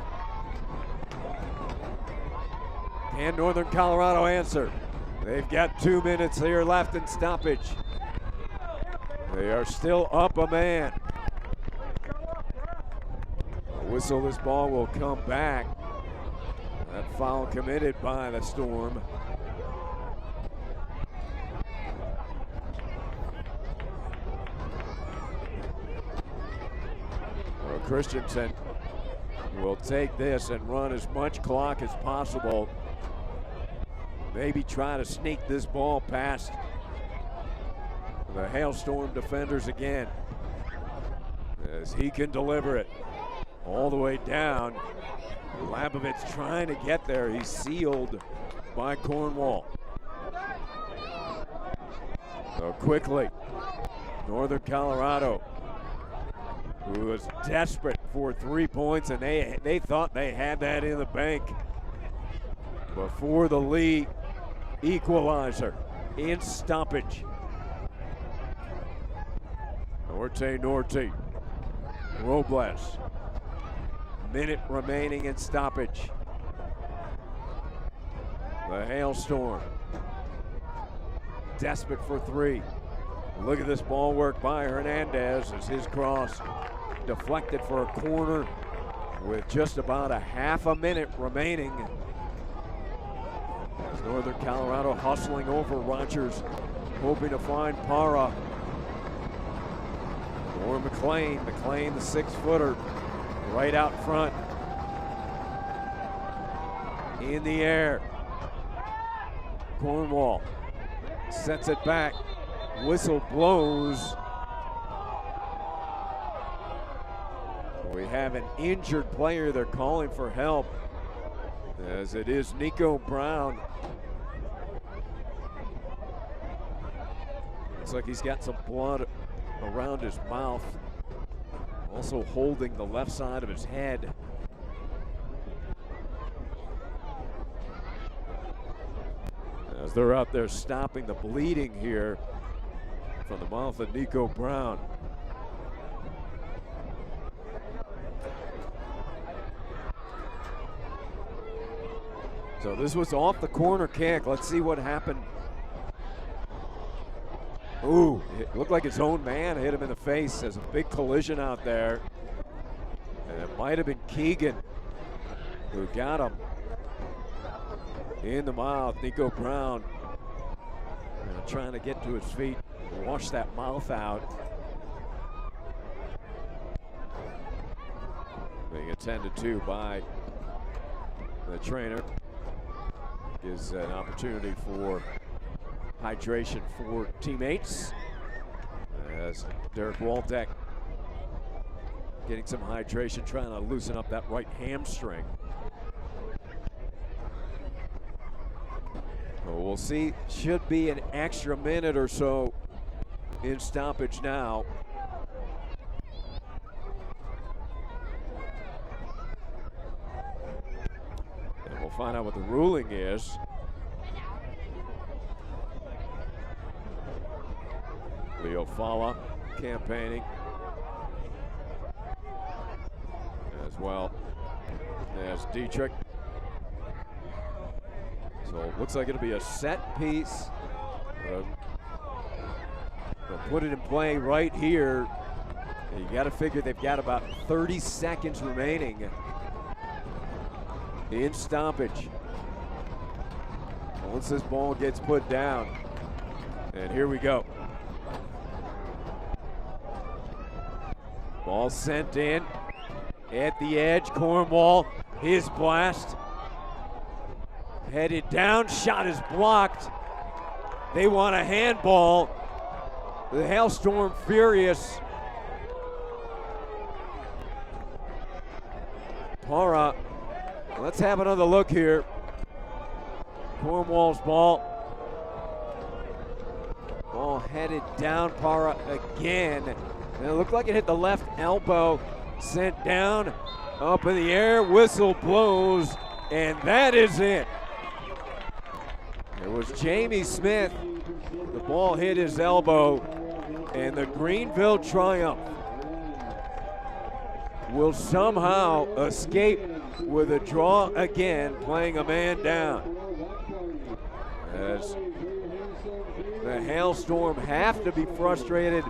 Can Northern Colorado answer? They've got 2 minutes here left in stoppage. They are still up a man. A whistle, this ball will come back. That foul committed by the Storm. Well, Christensen will take this and run as much clock as possible. Maybe try to sneak this ball past the Hailstorm defenders again, as he can deliver it all the way down. Lamovitz trying to get there. He's sealed by Cornwall. So quickly, Northern Colorado, who was desperate for 3 points, and they thought they had that in the bank before the Lee equalizer in stoppage. Norte, Robles. Minute remaining in stoppage. The Hailstorm desperate for three. Look at this ball work by Hernandez as his cross deflected for a corner with just about a half a minute remaining. As Northern Colorado hustling over Rogers, hoping to find Para. Or McLean, the 6-footer, right out front. In the air. Cornwall sets it back. Whistle blows. We have an injured player. They're calling for help, as it is Nico Brown. Looks like he's got some blood around his mouth. Also holding the left side of his head. As they're out there stopping the bleeding here from the mouth of Nico Brown. So this was off the corner kick. Let's see what happened. Ooh, it looked like his own man hit him in the face. There's a big collision out there. And it might have been Keegan who got him in the mouth. Nico Brown trying to get to his feet, wash that mouth out. Being attended to by the trainer. Gives an opportunity for hydration for teammates, as Derek Waldeck getting some hydration, trying to loosen up that right hamstring. Well, we'll see. Should be an extra minute or so in stoppage now. And we'll find out what the ruling is. Leo Fala campaigning as well as Dietrich. So it looks like it'll be a set piece. They'll put it in play right here. And you got to figure they've got about 30 seconds remaining in stoppage. Once this ball gets put down, and here we go. Ball sent in at the edge. Cornwall, his blast. Headed down, shot is blocked. They want a handball. The Hailstorm furious. Para, let's have another look here. Cornwall's ball. Ball headed down, Para again. And it looked like it hit the left elbow. Sent down, up in the air, whistle blows, and that is it. It was Jamie Smith. The ball hit his elbow, and the Greenville Triumph will somehow escape with a draw again, playing a man down. As the Hailstorm have to be frustrated,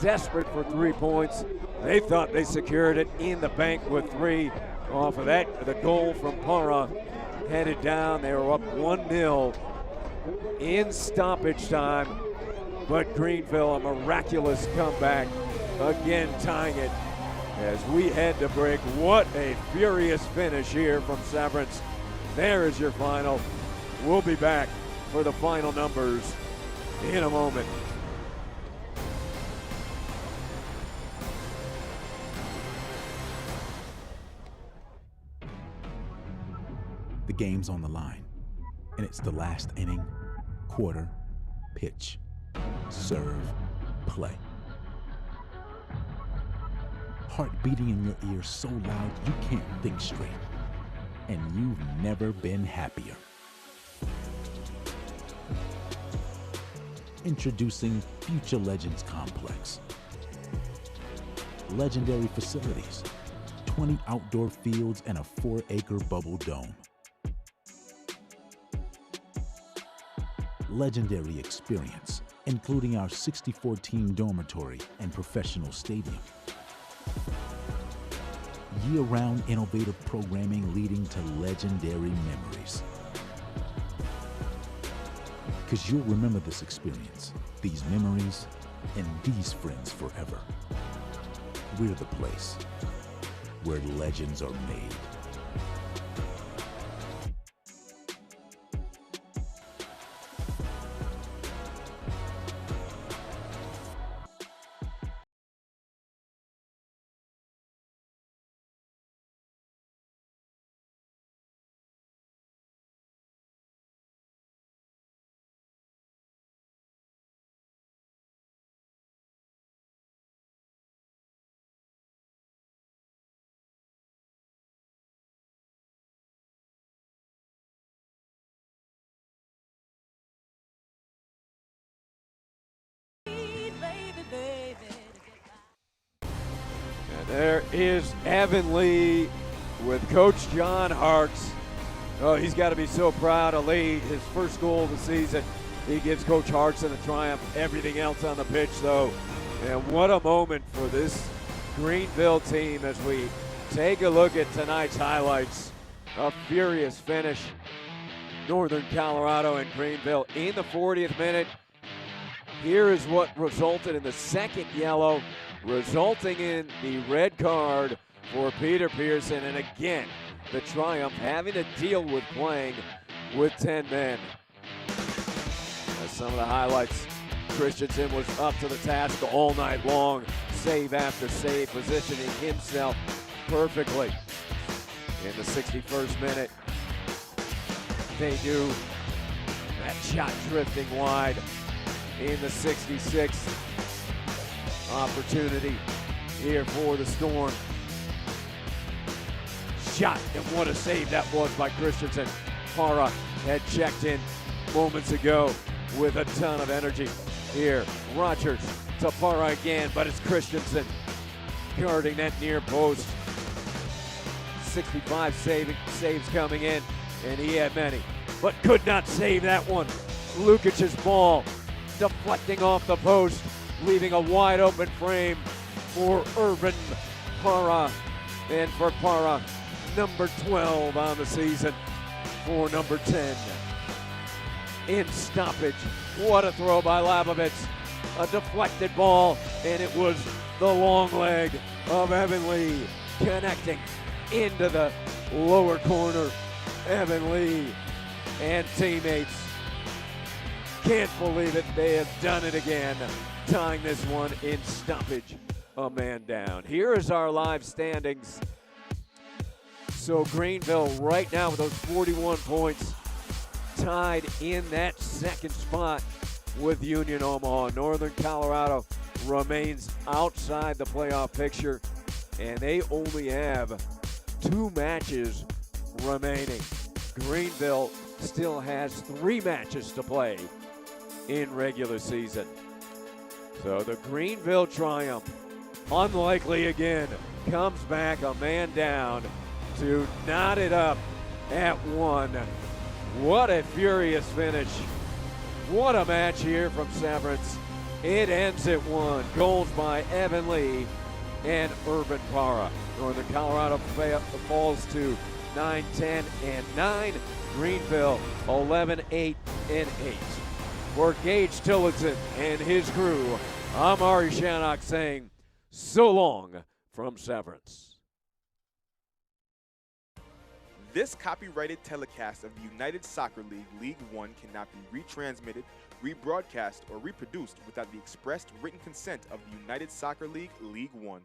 desperate for 3 points. They thought they secured it in the bank with 3 off of that. The goal from Para headed down. They were up 1-0 in stoppage time, but Greenville, a miraculous comeback, again tying it as we head to break. What a furious finish here from Severance. There is your final. We'll be back for the final numbers in a moment. The game's on the line, and it's the last inning, quarter, pitch, serve, play. Heart beating in your ears so loud you can't think straight, and you've never been happier. Introducing Future Legends Complex. Legendary facilities, 20 outdoor fields, and a 4-acre bubble dome. legendary experience, including our 64-team dormitory and professional stadium. Year-round innovative programming leading to legendary memories. Because you'll remember this experience, these memories, and these friends forever. We're the place where legends are made. There is Evan Lee with Coach John Hartz. Oh, he's got to be so proud to lead his first goal of the season. He gives Coach Hartz and the triumph. Everything else on the pitch, though. And what a moment for this Greenville team as we take a look at tonight's highlights. A furious finish. Northern Colorado and Greenville in the 40th minute. Here is what resulted in the second yellow, resulting in the red card for Peter Pearson. And again, the Triumph having to deal with playing with 10 men. As some of the highlights, Christensen was up to the task all night long, save after save, positioning himself perfectly. In the 61st minute, they knew that shot drifting wide. In the 66th, opportunity here for the Storm. Shot, and what a save that was by Christensen. Para had checked in moments ago with a ton of energy. Here, Rogers to Para again, but it's Christensen guarding that near post. 65 saves coming in, and he had many, but could not save that one. Lukic's ball deflecting off the post, leaving a wide open frame for Urban Para. And for Para, number 12 on the season for number 10. In stoppage, what a throw by Lamovitz. A deflected ball, and it was the long leg of Evan Lee connecting into the lower corner. Evan Lee and teammates can't believe it, they have done it again, tying this one in stoppage, a man down. Here is our live standings. So Greenville right now with those 41 points, tied in that second spot with Union Omaha. Northern Colorado remains outside the playoff picture, and they only have 2 matches remaining. Greenville still has 3 matches to play in regular season. So the Greenville Triumph, unlikely again, comes back a man down to knot it up at 1. What a furious finish. What a match here from Severance. It ends at 1. Goals by Evan Lee and Urban Para. Northern Colorado falls to 9-10 and 9. Greenville 11-8 and 8. For Gage Tillotson and his crew, I'm Ari Shannock saying so long from Severance. This copyrighted telecast of the United Soccer League League One cannot be retransmitted, rebroadcast, or reproduced without the expressed written consent of the United Soccer League League One.